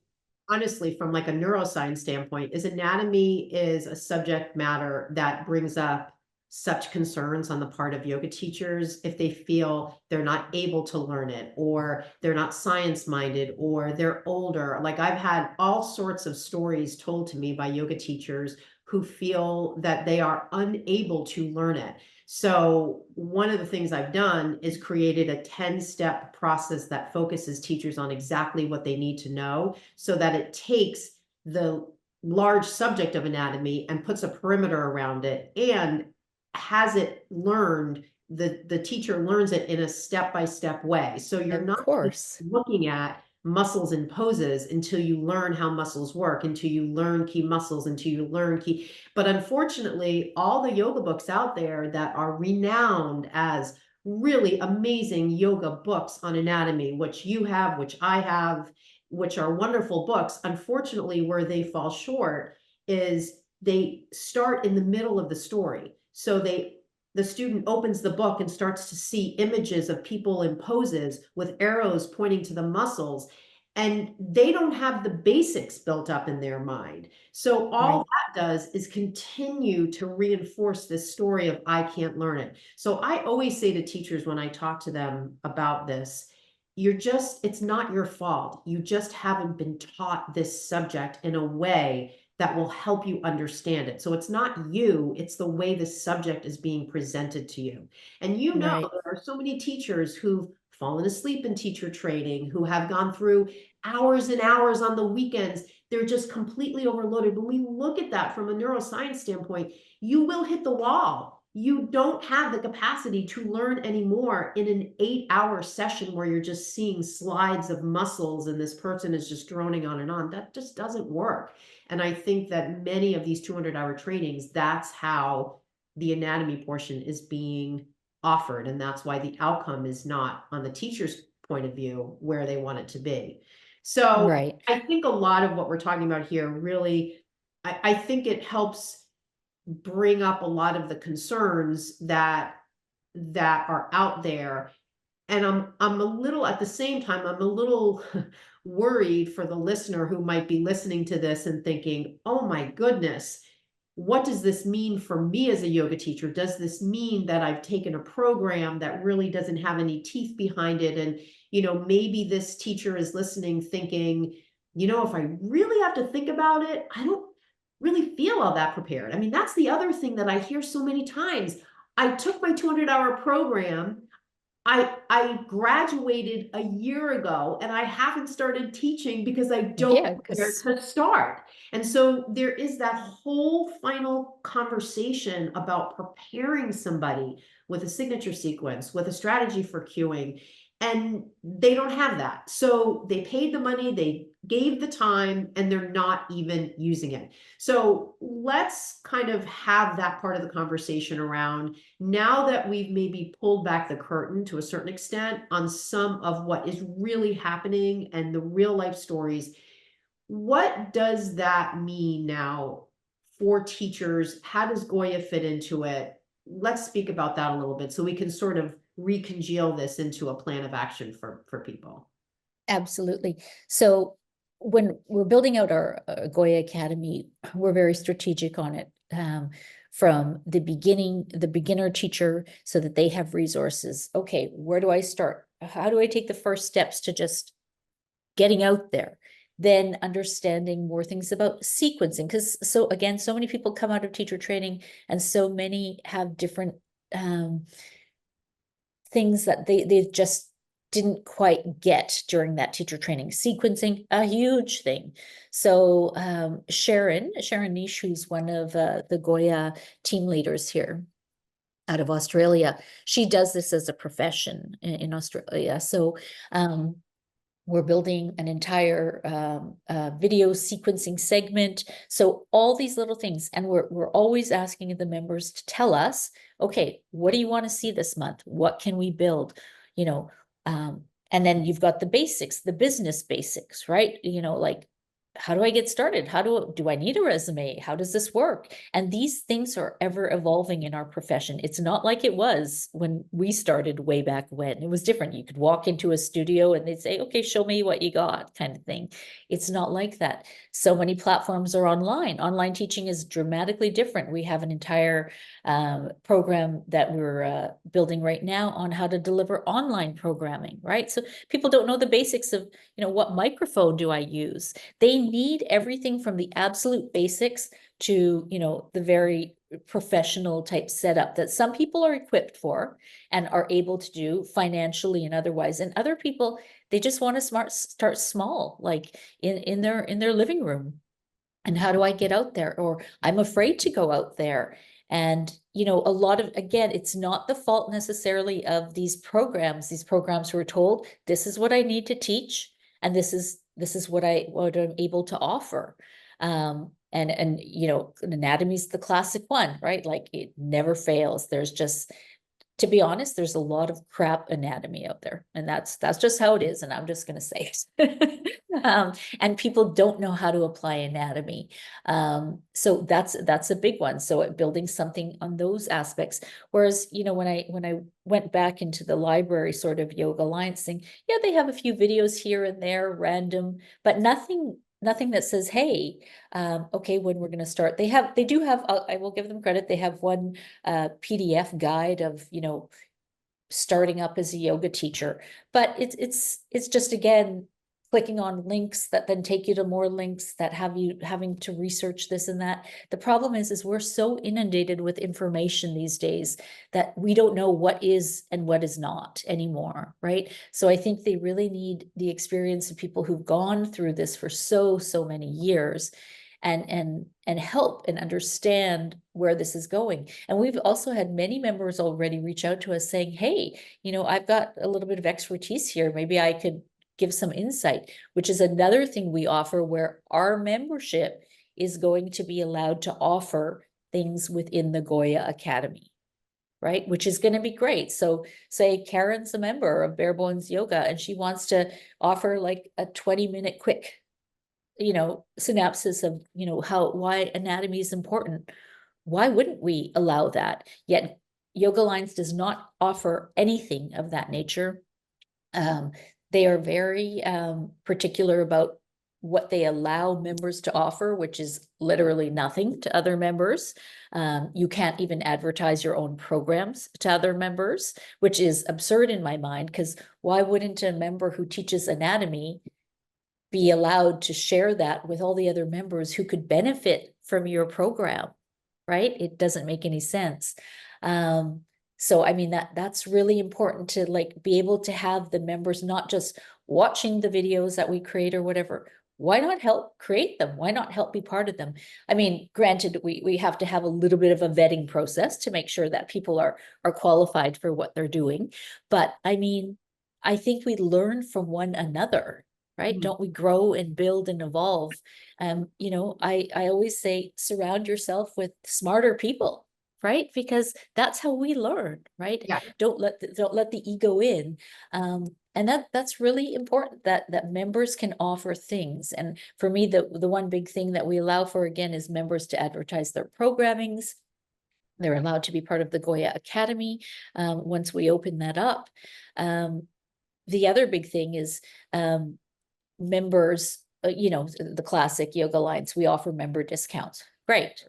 honestly, from like a neuroscience standpoint, is anatomy is a subject matter that brings up such concerns on the part of yoga teachers if they feel they're not able to learn it, or they're not science minded, or they're older. Like, I've had all sorts of stories told to me by yoga teachers who feel that they are unable to learn it. So one of the things I've done is created a 10-step process that focuses teachers on exactly what they need to know, so that it takes the large subject of anatomy and puts a perimeter around it and has it learned. The teacher learns it in a step-by-step way. So you're Of not just course. looking at muscles and poses until you learn how muscles work, until you learn key muscles, until you learn key. But unfortunately, all the yoga books out there that are renowned as really amazing yoga books on anatomy, which you have, which I have, which are wonderful books, unfortunately, where they fall short is they start in the middle of the story. So the student opens the book and starts to see images of people in poses with arrows pointing to the muscles, and they don't have the basics built up in their mind. So all Right. that does is continue to reinforce this story of I can't learn it. So I always say to teachers when I talk to them about this, it's not your fault. You just haven't been taught this subject in a way that will help you understand it. So it's not you, it's the way the subject is being presented to you. And Right. there are so many teachers who've fallen asleep in teacher training, who have gone through hours and hours on the weekends. They're just completely overloaded. When we look at that from a neuroscience standpoint, you will hit the wall. You don't have the capacity to learn anymore in an 8-hour session where you're just seeing slides of muscles and this person is just droning on and on. That just doesn't work. And I think that many of these 200-hour trainings, that's how the anatomy portion is being offered. And that's why the outcome is not on the teacher's point of view where they want it to be. So Right. I think a lot of what we're talking about here really, I think it helps bring up a lot of the concerns that are out there. And I'm a little, at the same time, I'm a little worried for the listener who might be listening to this and thinking, oh my goodness, what does this mean for me as a yoga teacher? Does this mean that I've taken a program that really doesn't have any teeth behind it? And, maybe this teacher is listening thinking, if I really have to think about it, I don't really feel all that prepared. I mean, that's the other thing that I hear so many times. I took my 200-hour program. I graduated a year ago and I haven't started teaching because I don't Yeah, know where because to start. And so there is that whole final conversation about preparing somebody with a signature sequence, with a strategy for cueing, and they don't have that. So they paid the money, they gave the time, and they're not even using it. So let's kind of have that part of the conversation around, now that we've maybe pulled back the curtain to a certain extent on some of what is really happening and the real life stories, what does that mean now for teachers? How does Goya fit into it? Let's speak about that a little bit so we can sort of recongeal this into a plan of action for people. absolutely. So when we're building out our Goya Academy, we're very strategic on it. From the beginning, the beginner teacher, so that they have resources. Okay, where do I start? How do I take the first steps to just getting out there? Then understanding more things about sequencing, because so again, so many people come out of teacher training and so many have different things that they just didn't quite get during that teacher training. Sequencing, a huge thing. So Sharon Nish, who's one of the Goya team leaders here out of Australia, she does this as a profession in Australia. So we're building an entire video sequencing segment. So all these little things, and we're always asking the members to tell us, okay, what do you want to see this month? What can we build? You know, and then you've got the basics, the business basics, right? Like, how do I get started? Do I need a resume? How does this work? And these things are ever evolving in our profession. It's not like it was when we started way back when. It was different. You could walk into a studio and they'd say, okay, show me what you got, kind of thing. It's not like that. So many platforms are online. Online teaching is dramatically different. We have an entire program that we're building right now on how to deliver online programming, right? So people don't know the basics of, what microphone do I use? They need everything from the absolute basics to, the very professional type setup that some people are equipped for and are able to do financially and otherwise, and other people, they just want to start small, like in their living room. And how do I get out there? Or I'm afraid to go out there. And, you know, a lot of, again, it's not the fault necessarily of these programs. These programs who are told, this is what I need to teach, and this is what I'm able to offer. And you know, anatomy is the classic one, right? Like it never fails. There's just, to be honest, there's a lot of crap anatomy out there, and that's just how it is, and I'm just going to say it. And people don't know how to apply anatomy, so that's a big one. So building something on those aspects. Whereas, you know, when I went back into the library sort of Yoga Alliance thing, yeah, they have a few videos here and there, random, but nothing that says, hey, okay, when we're going to start. They do have, I will give them credit, they have one PDF guide of, you know, starting up as a yoga teacher, but it's just, again, clicking on links that then take you to more links that have you having to research this and that. The problem is we're so inundated with information these days that we don't know what is and what is not anymore, right? So I think they really need the experience of people who've gone through this for so many years, and help and understand where this is going. And we've also had many members already reach out to us saying, hey, you know, I've got a little bit of expertise here, maybe I could give some insight, which is another thing we offer, where our membership is going to be allowed to offer things within the Goya Academy, right? Which is going to be great. So say Karen's a member of Bare Bones Yoga and she wants to offer like a 20-minute quick, you know, synopsis of, you know, why anatomy is important. Why wouldn't we allow that? Yet Yoga Alliance does not offer anything of that nature. They are very particular about what they allow members to offer, which is literally nothing to other members. You can't even advertise your own programs to other members, which is absurd in my mind, because why wouldn't a member who teaches anatomy be allowed to share that with all the other members who could benefit from your program, right? It doesn't make any sense. So I mean, that's really important to like be able to have the members not just watching the videos that we create or whatever. Why not help create them? Why not help be part of them? I mean, granted, we have to have a little bit of a vetting process to make sure that people are qualified for what they're doing. But I mean, I think we learn from one another, right? Don't we grow and build and evolve? You know, I always say, surround yourself with smarter people, right? Because that's how we learn, right? Yeah. Don't let the ego in. And that's really important, that members can offer things. And for me, the one big thing that we allow for, again, is members to advertise their programmings. They're allowed to be part of the Goya Academy once we open that up. The other big thing is members, you know, the classic Yoga Alliance, we offer member discounts. Great.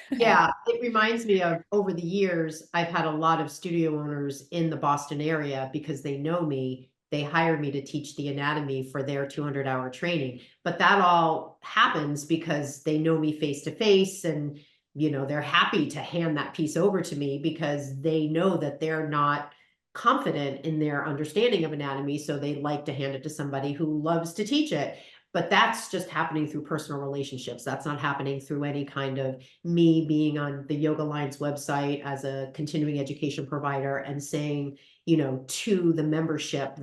Yeah, it reminds me of, over the years, I've had a lot of studio owners in the Boston area because they know me. They hire me to teach the anatomy for their 200-hour training. But that all happens because they know me face to face, and, you know, they're happy to hand that piece over to me because they know that they're not confident in their understanding of anatomy. So they like to hand it to somebody who loves to teach it. But that's just happening through personal relationships. That's not happening through any kind of me being on the Yoga Alliance website as a continuing education provider and saying, you know, to the membership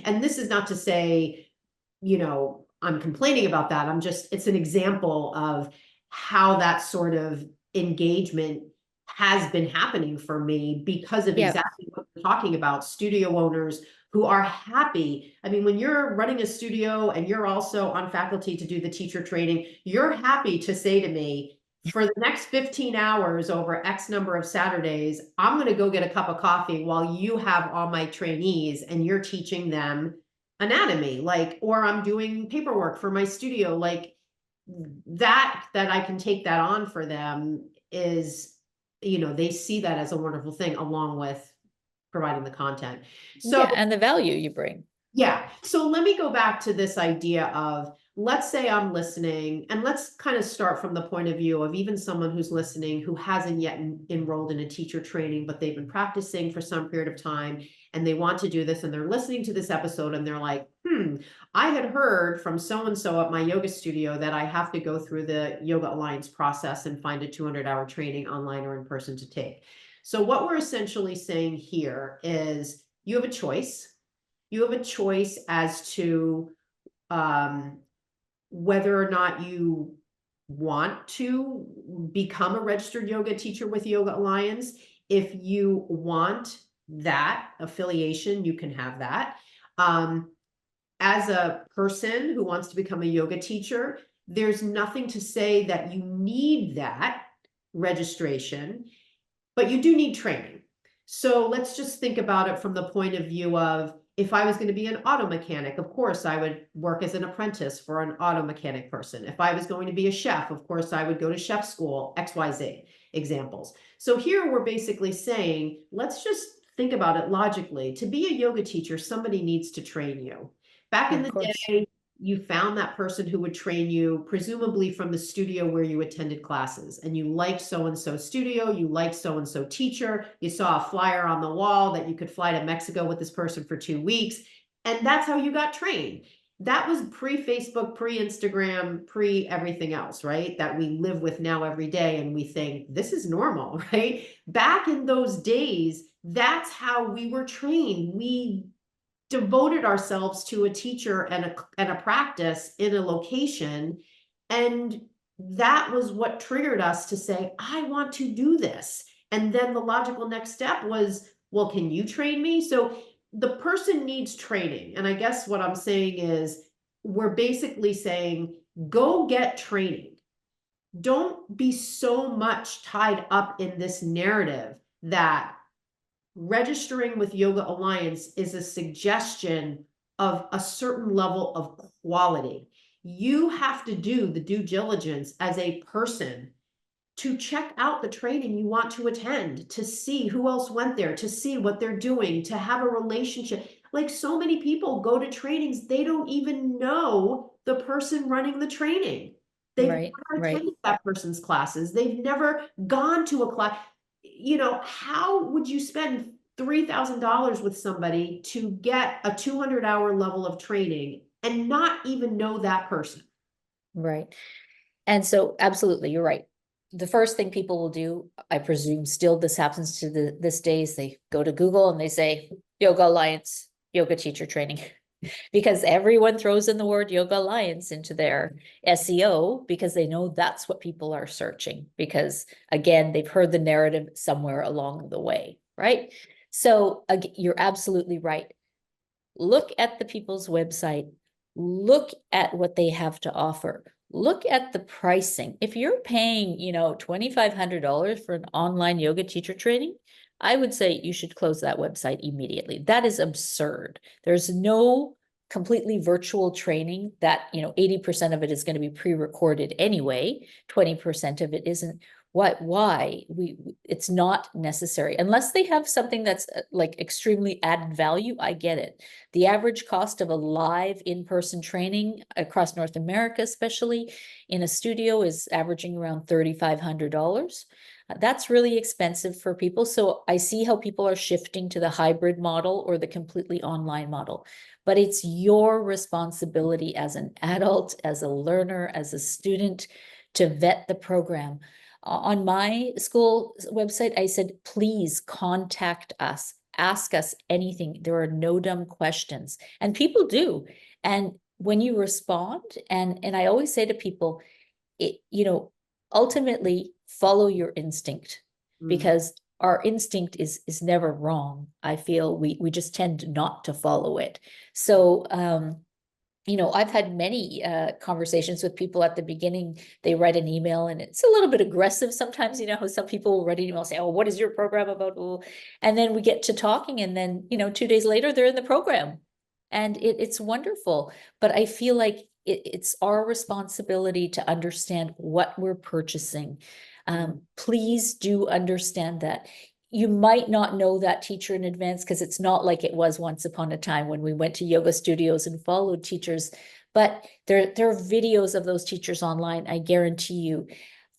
and this is not to say, you know, I'm complaining about that. It's an example of how that sort of engagement has been happening for me because of exactly what we're talking about. Studio owners who are happy. I mean, when you're running a studio and you're also on faculty to do the teacher training, you're happy to say to me, for the next 15 hours over X number of Saturdays, I'm going to go get a cup of coffee while you have all my trainees and you're teaching them anatomy, like, or I'm doing paperwork for my studio, like that I can take that on for them is, you know, they see that as a wonderful thing along with providing the content. So yeah, and the value you bring. yeah. So let me go back to this idea of let's say I'm listening, and let's kind of start from the point of view of even someone who's listening who hasn't yet enrolled in a teacher training, but they've been practicing for some period of time and they want to do this, and they're listening to this episode and they're like, I had heard from so-and-so at my yoga studio that I have to go through the Yoga Alliance process and find a 200-hour training online or in person to take. So what we're essentially saying here is you have a choice. You have a choice as to whether or not you want to become a registered yoga teacher with Yoga Alliance. If you want that affiliation, you can have that. As a person who wants to become a yoga teacher, there's nothing to say that you need that registration, but you do need training. So let's just think about it from the point of view of, if I was going to be an auto mechanic, of course, I would work as an apprentice for an auto mechanic person. If I was going to be a chef, of course, I would go to chef school, XYZ examples. So here we're basically saying, let's just think about it logically. To be a yoga teacher, somebody needs to train you. Back in the day, you found that person who would train you, presumably from the studio where you attended classes, and you liked so-and-so studio, you liked so-and-so teacher, you saw a flyer on the wall that you could fly to Mexico with this person for 2 weeks, and that's how you got trained. That was pre-Facebook, pre-Instagram, pre-everything else, right? That we live with now every day, and we think this is normal, right? Back in those days, that's how we were trained. We devoted ourselves to a teacher and a practice in a location, and that was what triggered us to say, I want to do this. And then the logical next step was, well, can you train me? So the person needs training. And I guess what I'm saying is, we're basically saying, go get training. Don't be so much tied up in this narrative that registering with Yoga Alliance is a suggestion of a certain level of quality. You have to do the due diligence as a person to check out the training you want to attend, to see who else went there, to see what they're doing, to have a relationship. Like, so many people go to trainings, they don't even know the person running the training. They've never attended that person's classes. They've never gone to a class. How would you spend $3,000 with somebody to get a 200-hour level of training and not even know that person? Right. And so absolutely, you're right. The first thing people will do, I presume still this happens to this day, is they go to Google and they say Yoga Alliance, yoga teacher training, because everyone throws in the word Yoga Alliance into their SEO because they know that's what people are searching, because again, they've heard the narrative somewhere along the way, right? So you're absolutely right. Look at the people's website, look at what they have to offer. Look at the pricing. If you're paying, $2,500 for an online yoga teacher training, I would say you should close that website immediately. That is absurd. There's no completely virtual training that, 80% of it is going to be pre-recorded anyway. 20% of it isn't. Why? It's not necessary unless they have something that's like extremely added value. I get it. The average cost of a live in-person training across North America, especially in a studio, is averaging around $3,500. That's really expensive for people. So I see how people are shifting to the hybrid model or the completely online model. But it's your responsibility as an adult, as a learner, as a student, to vet the program. On my school website, I said, please contact us. Ask us anything. There are no dumb questions. And people do. And when you respond, and I always say to people, ultimately follow your instinct, because our instinct is never wrong. I feel we just tend not to follow it. So I've had many conversations with people at the beginning. They write an email and it's a little bit aggressive sometimes, how some people will write an email and say, oh, what is your program about? Ooh. And then we get to talking, and then, 2 days later, they're in the program. And it's wonderful. But I feel like it's our responsibility to understand what we're purchasing. Please do understand that. You might not know that teacher in advance because it's not like it was once upon a time when we went to yoga studios and followed teachers. but there are videos of those teachers online. I guarantee you,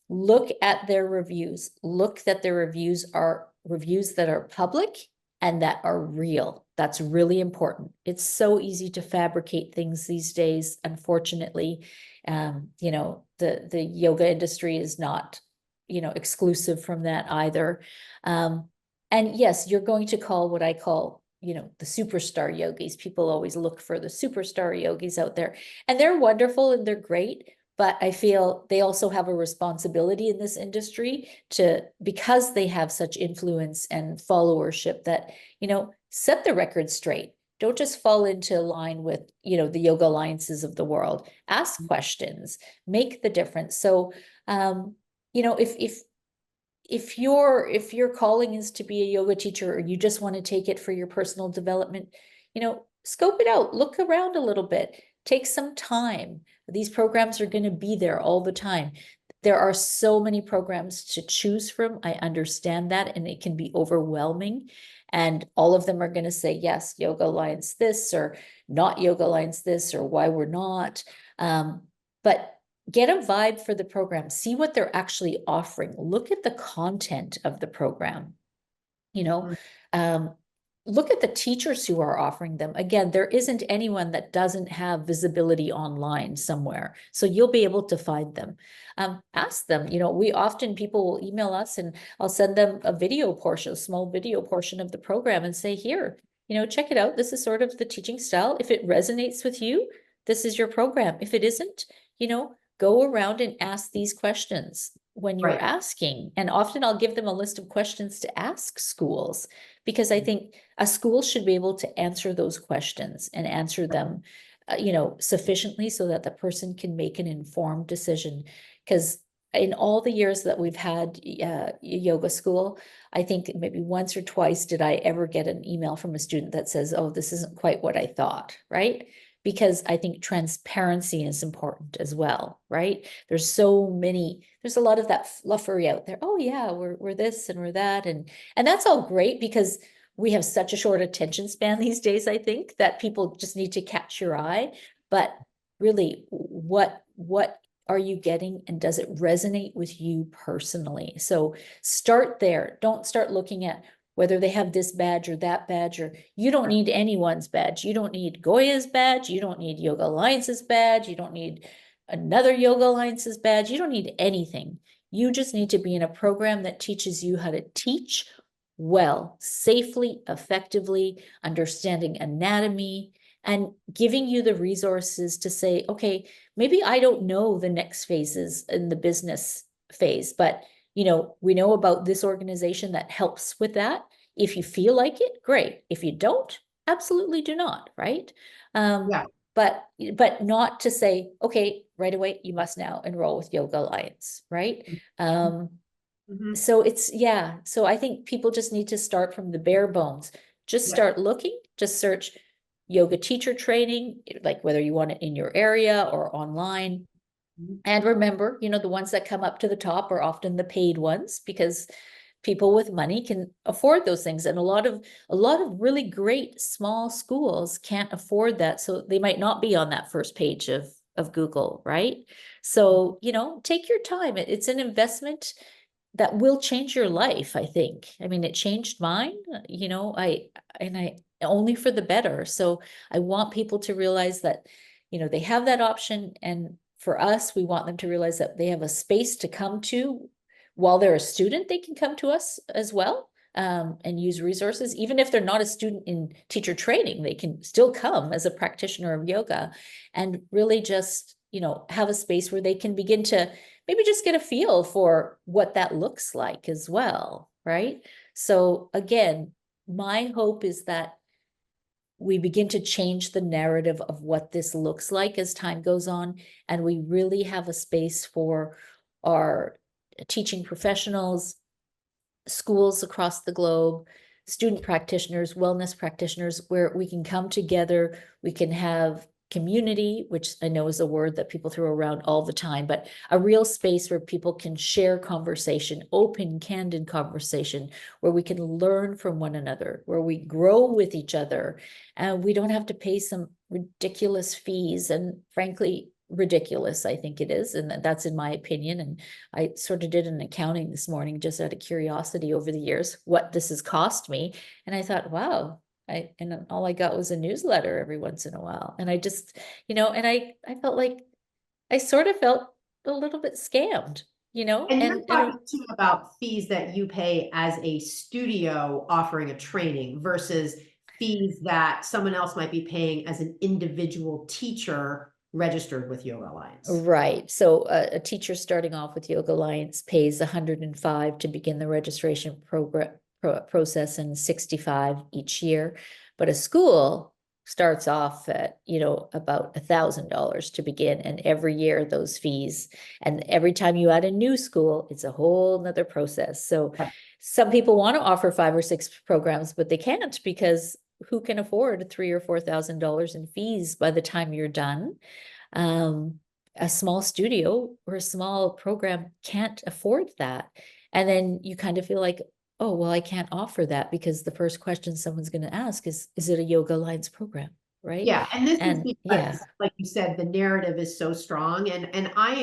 look at their reviews, look that their reviews are reviews that are public and that are real. That's really important. It's so easy to fabricate things these days, unfortunately. You know, the yoga industry is not, you know, exclusive from that either. And yes, you're going to call what I call, you know, the superstar yogis. People always look for the superstar yogis out there, and they're wonderful and they're great. But I feel they also have a responsibility in this industry to, because they have such influence and followership, that, you know, set the record straight. Don't just fall into line with, you know, the yoga alliances of the world. Ask questions, make the difference. So, you know, if your calling is to be a yoga teacher, or you just want to take it for your personal development, you know, scope it out, look around a little bit, take some time. These programs are going to be there all the time. There are so many programs to choose from. I understand that, and it can be overwhelming. And all of them are going to say, yes, Yoga Alliance this, or not Yoga Alliance this, or why we're not. But get a vibe for the program, see what they're actually offering, look at the content of the program, you know, look at the teachers who are offering them. Again, there isn't anyone that doesn't have visibility online somewhere, so you'll be able to find them. Ask them, you know, people will email us, and I'll send them a video portion, a small video portion of the program, and say, here, you know, check it out. This is sort of the teaching style. If it resonates with you, this is your program. If it isn't, you know, go around and ask these questions when you're Right. asking. And often I'll give them a list of questions to ask schools, because I think a school should be able to answer those questions and answer them, you know, sufficiently so that the person can make an informed decision. Because in all the years that we've had yoga school, I think maybe once or twice did I ever get an email from a student that says, oh, this isn't quite what I thought, right? Because I think transparency is important as well, right? There's a lot of that fluffery out there. Oh yeah, we're this and we're that. And that's all great, because we have such a short attention span these days, I think, that people just need to catch your eye. But really, what are you getting, and does it resonate with you personally? So start there. Don't start looking at whether they have this badge or that badge, or you don't need anyone's badge. You don't need Goya's badge. You don't need Yoga Alliance's badge. You don't need another Yoga Alliance's badge. You don't need anything. You just need to be in a program that teaches you how to teach well, safely, effectively, understanding anatomy, and giving you the resources to say, okay, maybe I don't know the next phases in the business phase, but you know, we know about this organization that helps with that. If you feel like it, great. If you don't, absolutely do not, right? Yeah. But not to say, okay, right away, you must now enroll with Yoga Alliance, right? Mhm. So so I think people just need to start from the bare bones. Just Yeah. start looking, just search yoga teacher training, like whether you want it in your area or online. Mhm. And remember, you know, the ones that come up to the top are often the paid ones, because people with money can afford those things. And a lot of really great small schools can't afford that. So they might not be on that first page of Google, right? So, you know, take your time. It's an investment that will change your life, I think. I mean, it changed mine, you know, I only for the better. So I want people to realize that, you know, they have that option. And for us, we want them to realize that they have a space to come to while they're a student. They can come to us as well, and use resources. Even if they're not a student in teacher training, they can still come as a practitioner of yoga, and really just, you know, have a space where they can begin to maybe just get a feel for what that looks like as well, right? So again, my hope is that we begin to change the narrative of what this looks like as time goes on, and we really have a space for our teaching professionals, schools across the globe, student practitioners, wellness practitioners, where we can come together, we can have community, which I know is a word that people throw around all the time, but a real space where people can share conversation, open, candid conversation, where we can learn from one another, where we grow with each other, and we don't have to pay some ridiculous fees, and frankly, ridiculous, I think it is. And that's in my opinion. And I sort of did an accounting this morning just out of curiosity over the years, what this has cost me. And I thought, wow, and all I got was a newsletter every once in a while. And I just, and I felt like I sort of felt a little bit scammed, And you're and talking too about fees that you pay as a studio offering a training versus fees that someone else might be paying as an individual teacher registered with Yoga Alliance. right. So a teacher starting off with Yoga Alliance pays 105 to begin the registration process and 65 each year. But a school starts off at, about $1,000 to begin. And every year those fees, and every time you add a new school, it's a whole nother process. So some people want to offer 5 or 6 programs, but they can't, because who can afford $3,000 or $4,000 in fees by the time you're done? A small studio or a small program can't afford that. And then you kind of feel like, oh, well, I can't offer that, because the first question someone's going to ask is it a Yoga Alliance program? Right. Yeah. And this is And because, like you said, the narrative is so strong. And I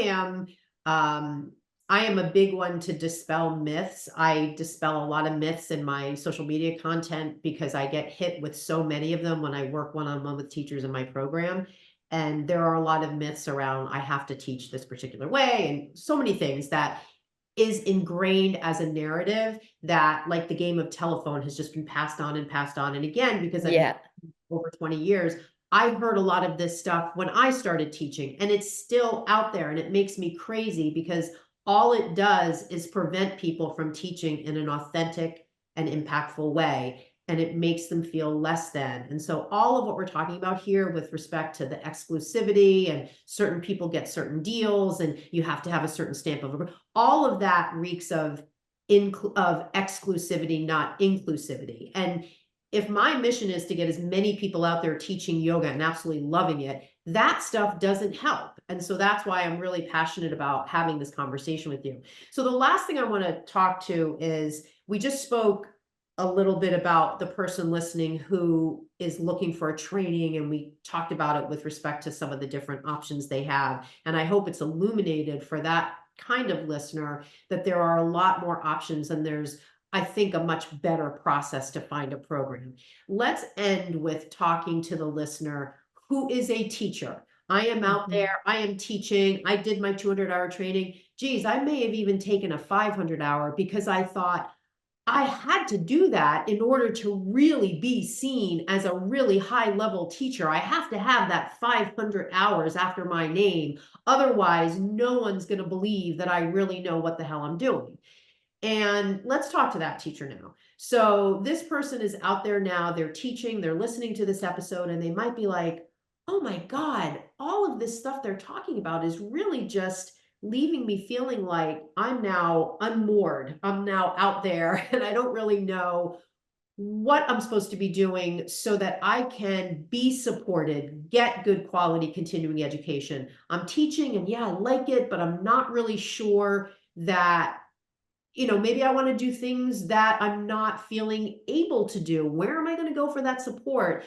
am a big one to dispel myths. I dispel a lot of myths in my social media content because I get hit with so many of them when I work one-on-one with teachers in my program. And there are a lot of myths around, I have to teach this particular way, and so many things that is ingrained as a narrative that, like the game of telephone, has just been passed on and passed on. And again, because I've been over 20 years, I heard a lot of this stuff when I started teaching, and it's still out there, and it makes me crazy because all it does is prevent people from teaching in an authentic and impactful way, and it makes them feel less than. And so all of what we're talking about here with respect to the exclusivity, and certain people get certain deals, and you have to have a certain stamp of, all of that reeks of exclusivity, not inclusivity. And if my mission is to get as many people out there teaching yoga and absolutely loving it, that stuff doesn't help. And so that's why I'm really passionate about having this conversation with you. So the last thing I want to talk to is, we just spoke a little bit about the person listening who is looking for a training, and we talked about it with respect to some of the different options they have. And I hope it's illuminated for that kind of listener that there are a lot more options, and there's, I think, a much better process to find a program. Let's end with talking to the listener who is a teacher. I am out there, I am teaching, I did my 200-hour training. Geez, I may have even taken a 500-hour because I thought I had to do that in order to really be seen as a really high level teacher. I have to have that 500 hours after my name. Otherwise, no one's going to believe that I really know what the hell I'm doing. And let's talk to that teacher now. So this person is out there now, they're teaching, they're listening to this episode, and they might be like, oh my God, all of this stuff they're talking about is really just leaving me feeling like I'm now unmoored. I'm now out there and I don't really know what I'm supposed to be doing so that I can be supported, get good quality continuing education. I'm teaching and yeah, I like it, but I'm not really sure that, maybe I want to do things that I'm not feeling able to do. Where am I going to go for that support?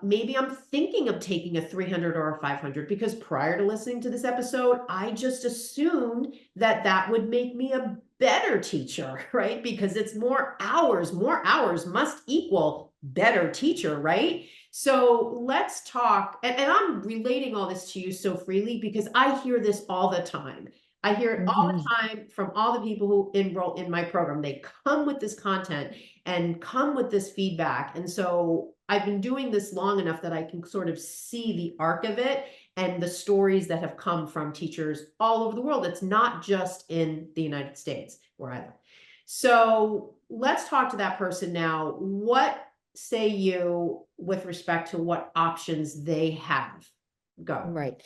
Maybe I'm thinking of taking a 300 or a 500 because prior to listening to this episode, I just assumed that that would make me a better teacher, right? Because it's more hours must equal better teacher, right? So let's talk. And I'm relating all this to you so freely because I hear this all the time. I hear it all the time from all the people who enroll in my program. They come with this content and come with this feedback. And so I've been doing this long enough that I can sort of see the arc of it and the stories that have come from teachers all over the world. It's not just in the United States where I live. So let's talk to that person now. What say you with respect to what options they have? Go. Right.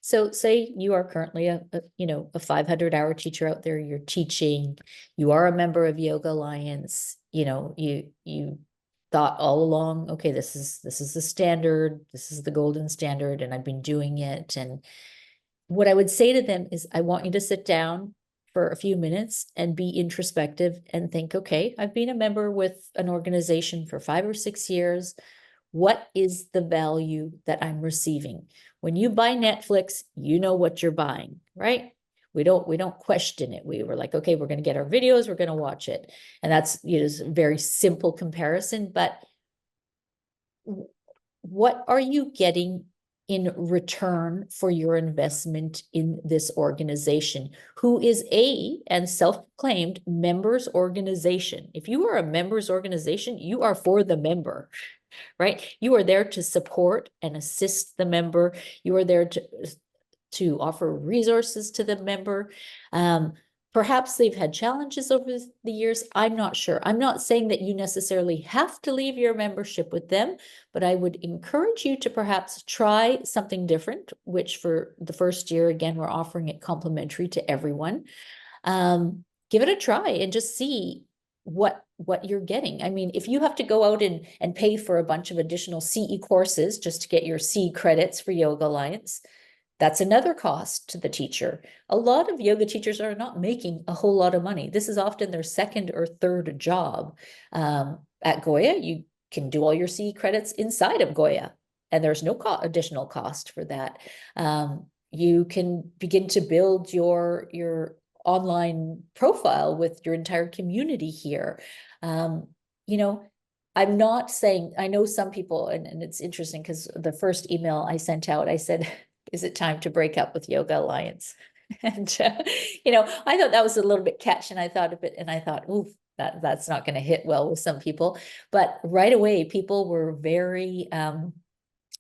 So say you are currently a 500-hour teacher out there, you're teaching, you are a member of Yoga Alliance, you thought all along, okay, this is the standard, this is the golden standard, and I've been doing it. And what I would say to them is, I want you to sit down for a few minutes and be introspective and think, okay, I've been a member with an organization for 5 or 6 years. What is the value that I'm receiving? When you buy Netflix, you know what you're buying, right? We don't question it. We were like, okay, we're going to get our videos, we're going to watch it. And that's, you know, a very simple comparison, but what are you getting in return for your investment in this organization, who is a and self-proclaimed members organization? If you are a members organization, you are for the member, right? You are there to support and assist the member. You are there to offer resources to the member. Perhaps they've had challenges over the years. I'm not sure. I'm not saying that you necessarily have to leave your membership with them, but I would encourage you to perhaps try something different, which for the first year, again, we're offering it complimentary to everyone. Give it a try and just see what you're getting. I mean, if you have to go out and pay for a bunch of additional CE courses just to get your C credits for Yoga Alliance, that's another cost to the teacher. A lot of yoga teachers are not making a whole lot of money. This is often their second or third job. At Goya, you can do all your CE credits inside of Goya, and there's no additional cost for that. You can begin to build your online profile with your entire community here. You know, I'm not saying, I know some people, and it's interesting because the first email I sent out, I said, is it time to break up with Yoga Alliance? And, you know, I thought that was a little bit catch, and I thought of it, and I thought, ooh, that's not going to hit well with some people. But right away, people were very,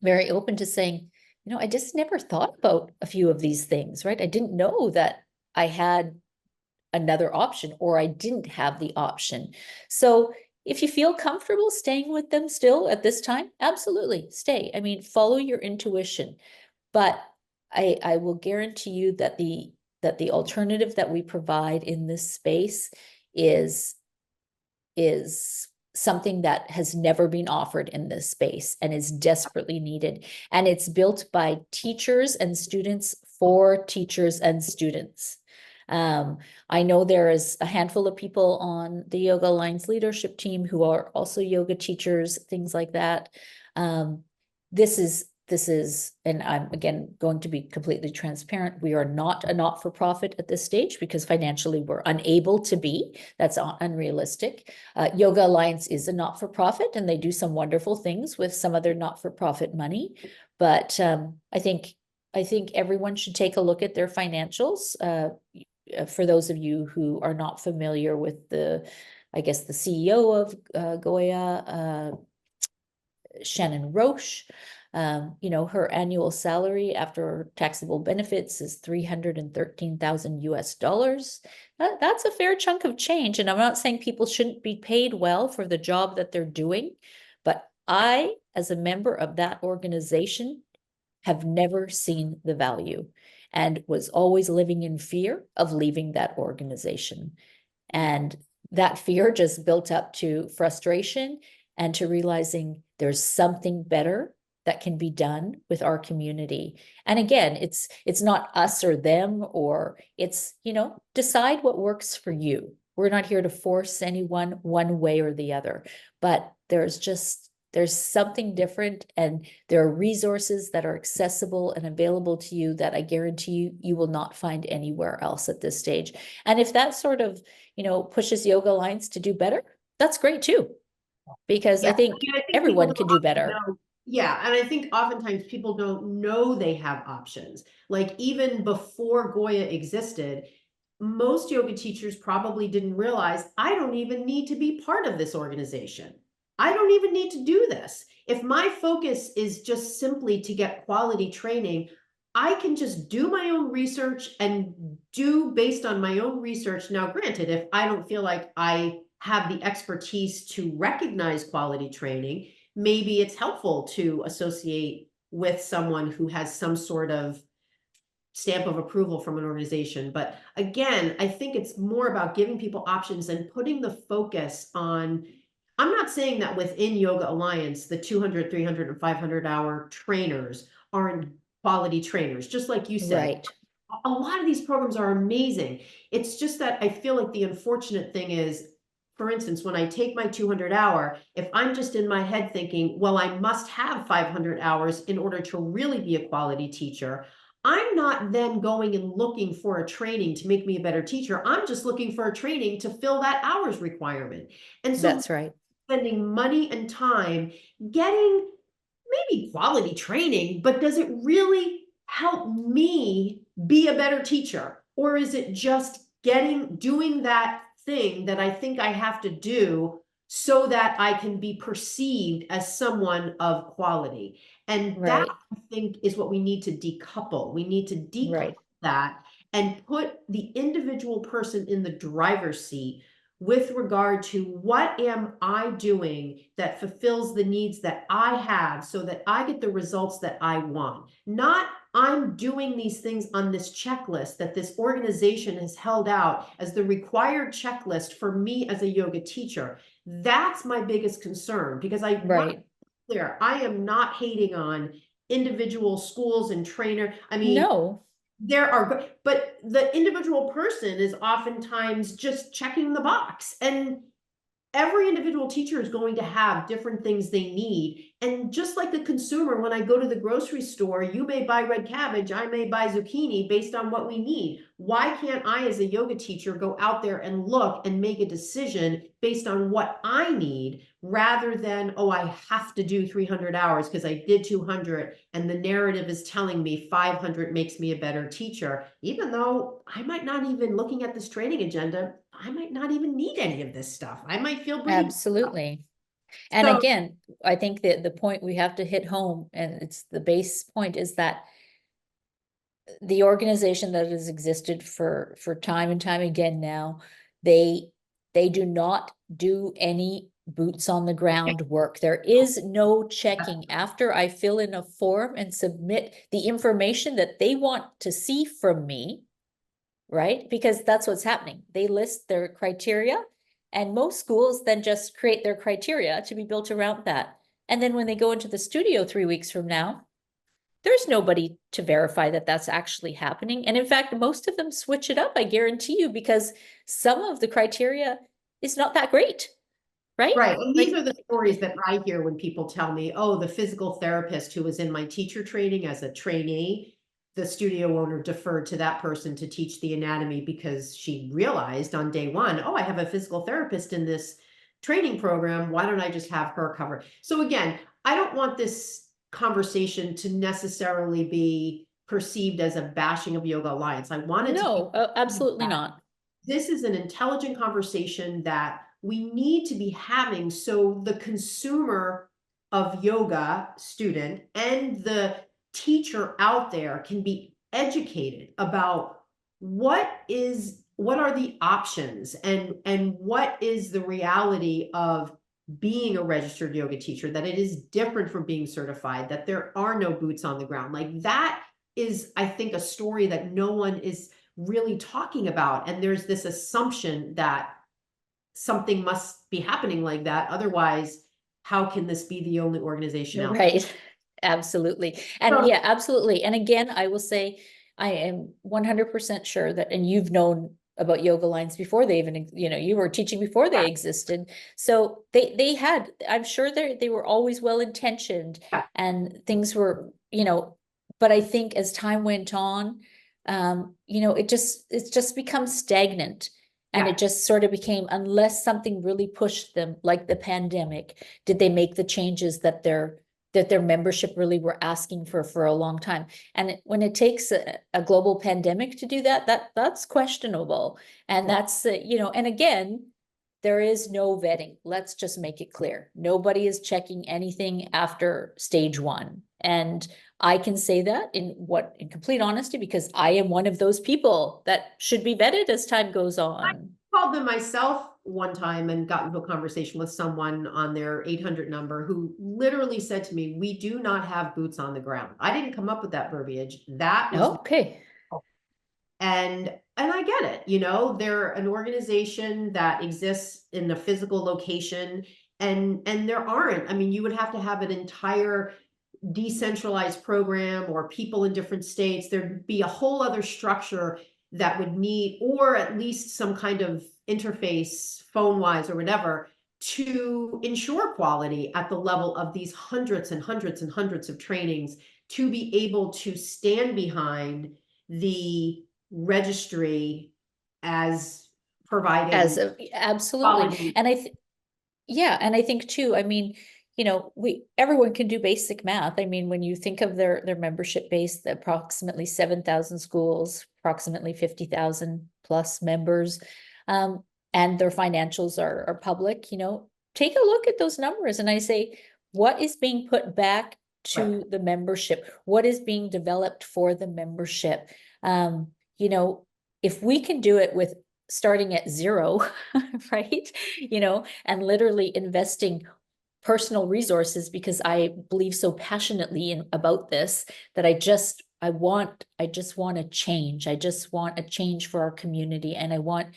very open to saying, you know, I just never thought about a few of these things, right? I didn't know that I had another option, or I didn't have the option. So if you feel comfortable staying with them still at this time, absolutely stay. I mean, follow your intuition. But I will guarantee you that the alternative that we provide in this space is something that has never been offered in this space and is desperately needed. And it's built by teachers and students for teachers and students. I know there is a handful of people on the Yoga Alliance leadership team who are also yoga teachers, things like that. This is, and I'm again going to be completely transparent. We are not a not-for-profit at this stage because financially we're unable to be. That's unrealistic. Yoga Alliance is a not-for-profit, and they do some wonderful things with some other not-for-profit money. But I think everyone should take a look at their financials. For those of you who are not familiar with I guess the CEO of Goya, Shannon Roche, you know, her annual salary after taxable benefits is $313,000 US. That's a fair chunk of change. And I'm not saying people shouldn't be paid well for the job that they're doing, but I, as a member of that organization, have never seen the value and was always living in fear of leaving that organization. And that fear just built up to frustration and to realizing there's something better that can be done with our community. And again, it's not us or them, or it's, you know, decide what works for you. We're not here to force anyone one way or the other, but there's something different, and there are resources that are accessible and available to you that I guarantee you will not find anywhere else at this stage. And if that sort of, you know, pushes Yoga Alliance to do better, that's great too, because Yeah, I think I think people everyone don't can do often better. know. Yeah, and I think oftentimes people don't know they have options. Like even before Goya existed, most yoga teachers probably didn't realize I don't even need to be part of this organization. I don't even need to do this. If my focus is just simply to get quality training, I can just do my own research and do based on my own research. Now, granted, if I don't feel like I have the expertise to recognize quality training, maybe it's helpful to associate with someone who has some sort of stamp of approval from an organization. But again, I think it's more about giving people options and putting the focus on. I'm not saying that within Yoga Alliance, the 200, 300, and 500 hour trainers aren't quality trainers, just like you said. Right. A lot of these programs are amazing. It's just that I feel like the unfortunate thing is for instance, when I take my 200-hour, if I'm just in my head thinking, well, I must have 500 hours in order to really be a quality teacher, I'm not then going and looking for a training to make me a better teacher. I'm just looking for a training to fill that hours requirement. And so That's right. spending money and time getting maybe quality training, but does it really help me be a better teacher? Or is it just doing that thing that I think I have to do so that I can be perceived as someone of quality? And that, Right. I think, is what we need to decouple. We need to decouple Right. that and put the individual person in the driver's seat with regard to what am I doing that fulfills the needs that I have so that I get the results that I want. Not I'm doing these things on this checklist that this organization has held out as the required checklist for me as a yoga teacher. That's my biggest concern, because I want to Right. be clear, I am not hating on individual schools and trainer. I mean, No, there are, but the individual person is oftentimes just checking the box. And every individual teacher is going to have different things they need. And just like the consumer, when I go to the grocery store, you may buy red cabbage, I may buy zucchini based on what we need. Why can't I, as a yoga teacher, go out there and look and make a decision based on what I need, rather than, oh, I have to do 300 hours because I did 200 and the narrative is telling me 500 makes me a better teacher, even though I might not even, looking at this training agenda, I might not even need any of this stuff. I might feel pretty good. absolutely. And So again, I think that the point we have to hit home, and it's the base point, is that the organization that has existed for time and time again now, they do not do any boots on the ground work. There is no checking after I fill in a form and submit the information that they want to see from me, right? Because that's what's happening. They list their criteria, and most schools then just create their criteria to be built around that. And then when they go into the studio 3 weeks from now, there's nobody to verify that that's actually happening. And in fact, most of them switch it up, I guarantee you, because some of the criteria is not that great, right? right. And these Like, are the stories that I hear when people tell me, oh, the physical therapist who was in my teacher training as a trainee, the studio owner deferred to that person to teach the anatomy because she realized on day one, oh, I have a physical therapist in this training program. Why don't I just have her cover? So again, I don't want this conversation to necessarily be perceived as a bashing of Yoga Alliance. I wanted to be no, absolutely not. this is an intelligent conversation that we need to be having, so the consumer of yoga student and the teacher out there can be educated about what are the options, and what is the reality of being a registered yoga teacher, that it is different from being certified, that there are no boots on the ground. Like, that is, I think, a story that no one is really talking about. And there's this assumption that something must be happening like that. Otherwise, how can this be the only organization out there? Right. Absolutely. And So, yeah, absolutely. And again, I will say, I am 100% sure that, and you've known about yoga lines before they even, you were teaching before yeah, they existed. So they had, I'm sure they were always well intentioned, yeah, and things were, but I think as time went on, it's just become stagnant. And yeah. it just sort of became, unless something really pushed them, like the pandemic, did they make the changes that their membership really were asking for a long time. And when it takes a global pandemic to do that, that's questionable. And Yeah. that's, and again, there is no vetting. Let's just make it clear. Nobody is checking anything after stage one. And I can say that in complete honesty, because I am one of those people that should be vetted as time goes on. Called them myself one time and got into a conversation with someone on their 800 number who literally said to me, we do not have boots on the ground. I didn't come up with that verbiage. That was, Okay. and I get it, they're an organization that exists in a physical location, and there aren't. I mean, you would have to have an entire decentralized program or people in different states. There'd be a whole other structure that would need, or at least some kind of interface, phone wise or whatever, to ensure quality at the level of these hundreds and hundreds and hundreds of trainings, to be able to stand behind the registry as providing Absolutely. quality. And yeah, and I think too, I mean, everyone can do basic math. I mean, when you think of their membership base, approximately 7,000 schools, approximately 50,000 plus members, and their financials are public, take a look at those numbers. And I say, what is being put back to Right. the membership? What is being developed for the membership? If we can do it with starting at zero, right? And literally investing personal resources, because I believe so passionately about this, that I just want a change. I just want a change for our community. And I want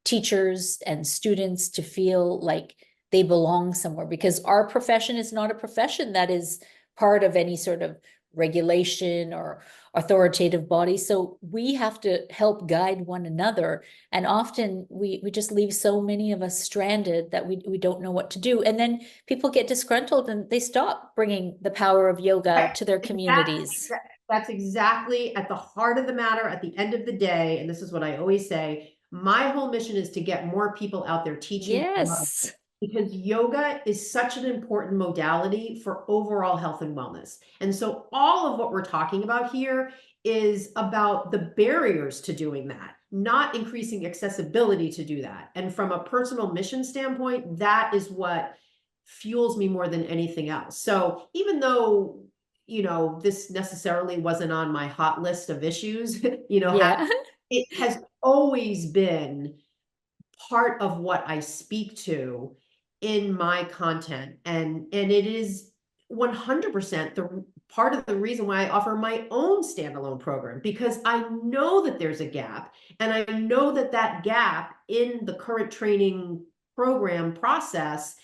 teachers and students to feel like they belong somewhere, because our profession is not a profession that is part of any sort of regulation or authoritative body. So we have to help guide one another. And often we just leave so many of us stranded that we don't know what to do. And then people get disgruntled and they stop bringing the power of yoga to their communities. That's exactly at the heart of the matter at the end of the day. And this is what I always say. My whole mission is to get more people out there teaching, Yes. because yoga is such an important modality for overall health and wellness. And so all of what we're talking about here is about the barriers to doing that, not increasing accessibility to do that. And from a personal mission standpoint, that is what fuels me more than anything else. So even though, this necessarily wasn't on my hot list of issues, Yeah. it has always been part of what I speak to in my content. And it is 100% the part of the reason why I offer my own standalone program, because I know that there's a gap, and I know that that gap in the current training program process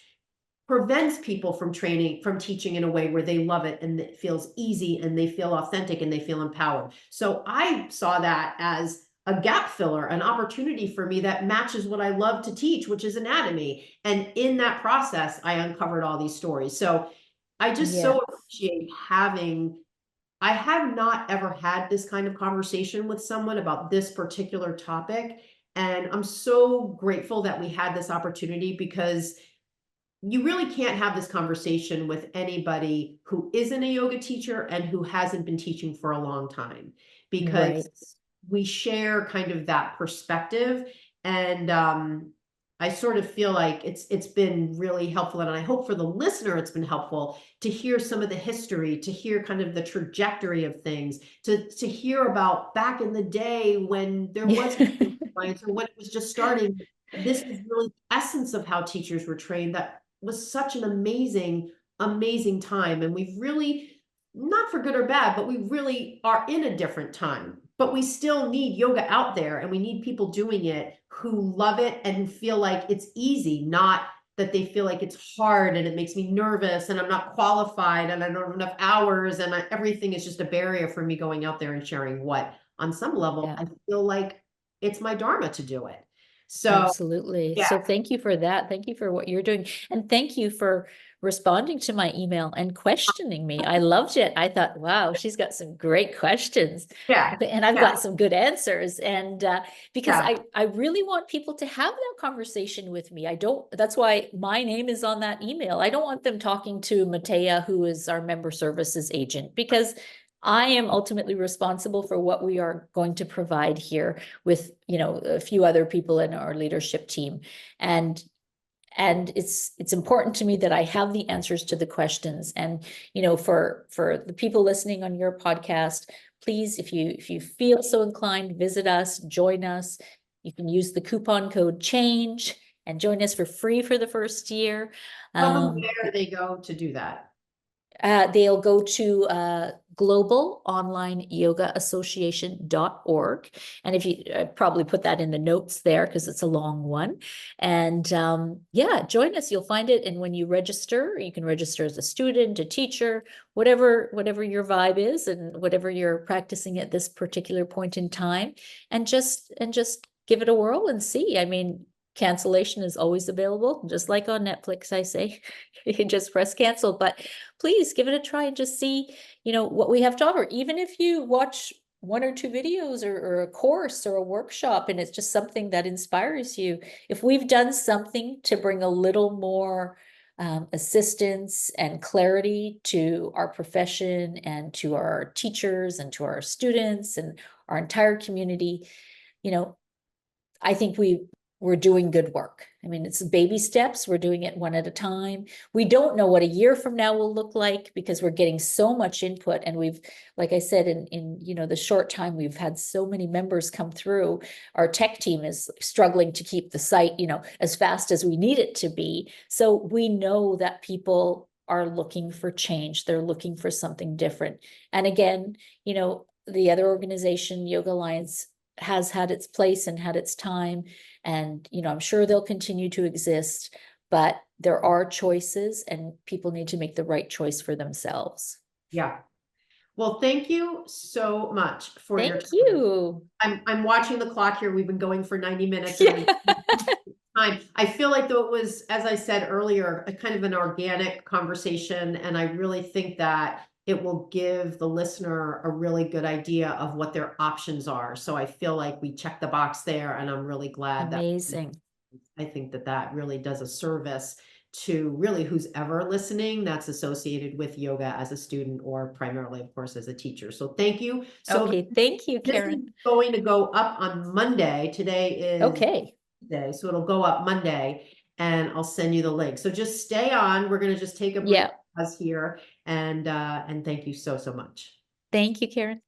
prevents people from teaching in a way where they love it and it feels easy and they feel authentic and they feel empowered. So I saw that as a gap filler, an opportunity for me that matches what I love to teach, which is anatomy. And in that process, I uncovered all these stories. So I just Yeah. so appreciate I have not ever had this kind of conversation with someone about this particular topic. And I'm so grateful that we had this opportunity, because you really can't have this conversation with anybody who isn't a yoga teacher and who hasn't been teaching for a long time, because Right. we share kind of that perspective. And I sort of feel like it's been really helpful, and I hope for the listener it's been helpful to hear some of the history, to hear kind of the trajectory of things, to hear about back in the day when there wasn't science, or when it was just starting. This is really the essence of how teachers were trained. That was such an amazing, amazing time. And we've really, not for good or bad, but we really are in a different time. But we still need yoga out there, and we need people doing it who love it and who feel like it's easy, not that they feel like it's hard and it makes me nervous and I'm not qualified and I don't have enough hours and everything is just a barrier for me going out there and sharing what, on some level, Yeah. I feel like it's my dharma to do it. So, Absolutely. yeah, So thank you for that. Thank you for what you're doing. And thank you for responding to my email and questioning me. I loved it. I thought, wow, she's got some great questions. yeah, And I've yeah, got some good answers. And because yeah. I really want people to have that conversation with me. That's why my name is on that email. I don't want them talking to Matea, who is our member services agent, because I am ultimately responsible for what we are going to provide here with, a few other people in our leadership team. And it's important to me that I have the answers to the questions. And, for the people listening on your podcast, please, if you feel so inclined, visit us, join us. You can use the coupon code CHANGE and join us for free for the first year. Tell them where they go to do that. They'll go to globalonlineyogassociation.org. And if you probably put that in the notes there because it's a long one. And yeah, join us. You'll find it. And when you register, you can register as a student, a teacher, whatever your vibe is and whatever you're practicing at this particular point in time, and just give it a whirl and see. I mean, cancellation is always available, just like on Netflix, I say. You can just press cancel, but please give it a try and just see, what we have to offer. Even if you watch 1 or 2 videos or a course or a workshop, and it's just something that inspires you. If we've done something to bring a little more assistance and clarity to our profession and to our teachers and to our students and our entire community, I think we're doing good work. I mean, it's baby steps. We're doing it one at a time. We don't know what a year from now will look like because we're getting so much input. And we've, like I said, in the short time, we've had so many members come through. Our tech team is struggling to keep the site, as fast as we need it to be. So we know that people are looking for change. They're looking for something different. And again, the other organization, Yoga Alliance, has had its place and had its time. And, I'm sure they'll continue to exist, but there are choices and people need to make the right choice for themselves. Yeah. Well, thank you so much for your time. Thank you. I'm watching the clock here. We've been going for 90 minutes. Yeah. Time. I feel like though it was, as I said earlier, a kind of an organic conversation. And I really think that it will give the listener a really good idea of what their options are. So I feel like we checked the box there, and I'm really glad Amazing. I think that really does a service to really who's ever listening that's associated with yoga as a student or primarily, of course, as a teacher. So thank you. So okay, thank you, Karen. This is going to go up on Monday. Today is okay. Tuesday, so it'll go up Monday, and I'll send you the link. So just stay on. We're going to just take a break here, and thank you so much. Thank you, Karen.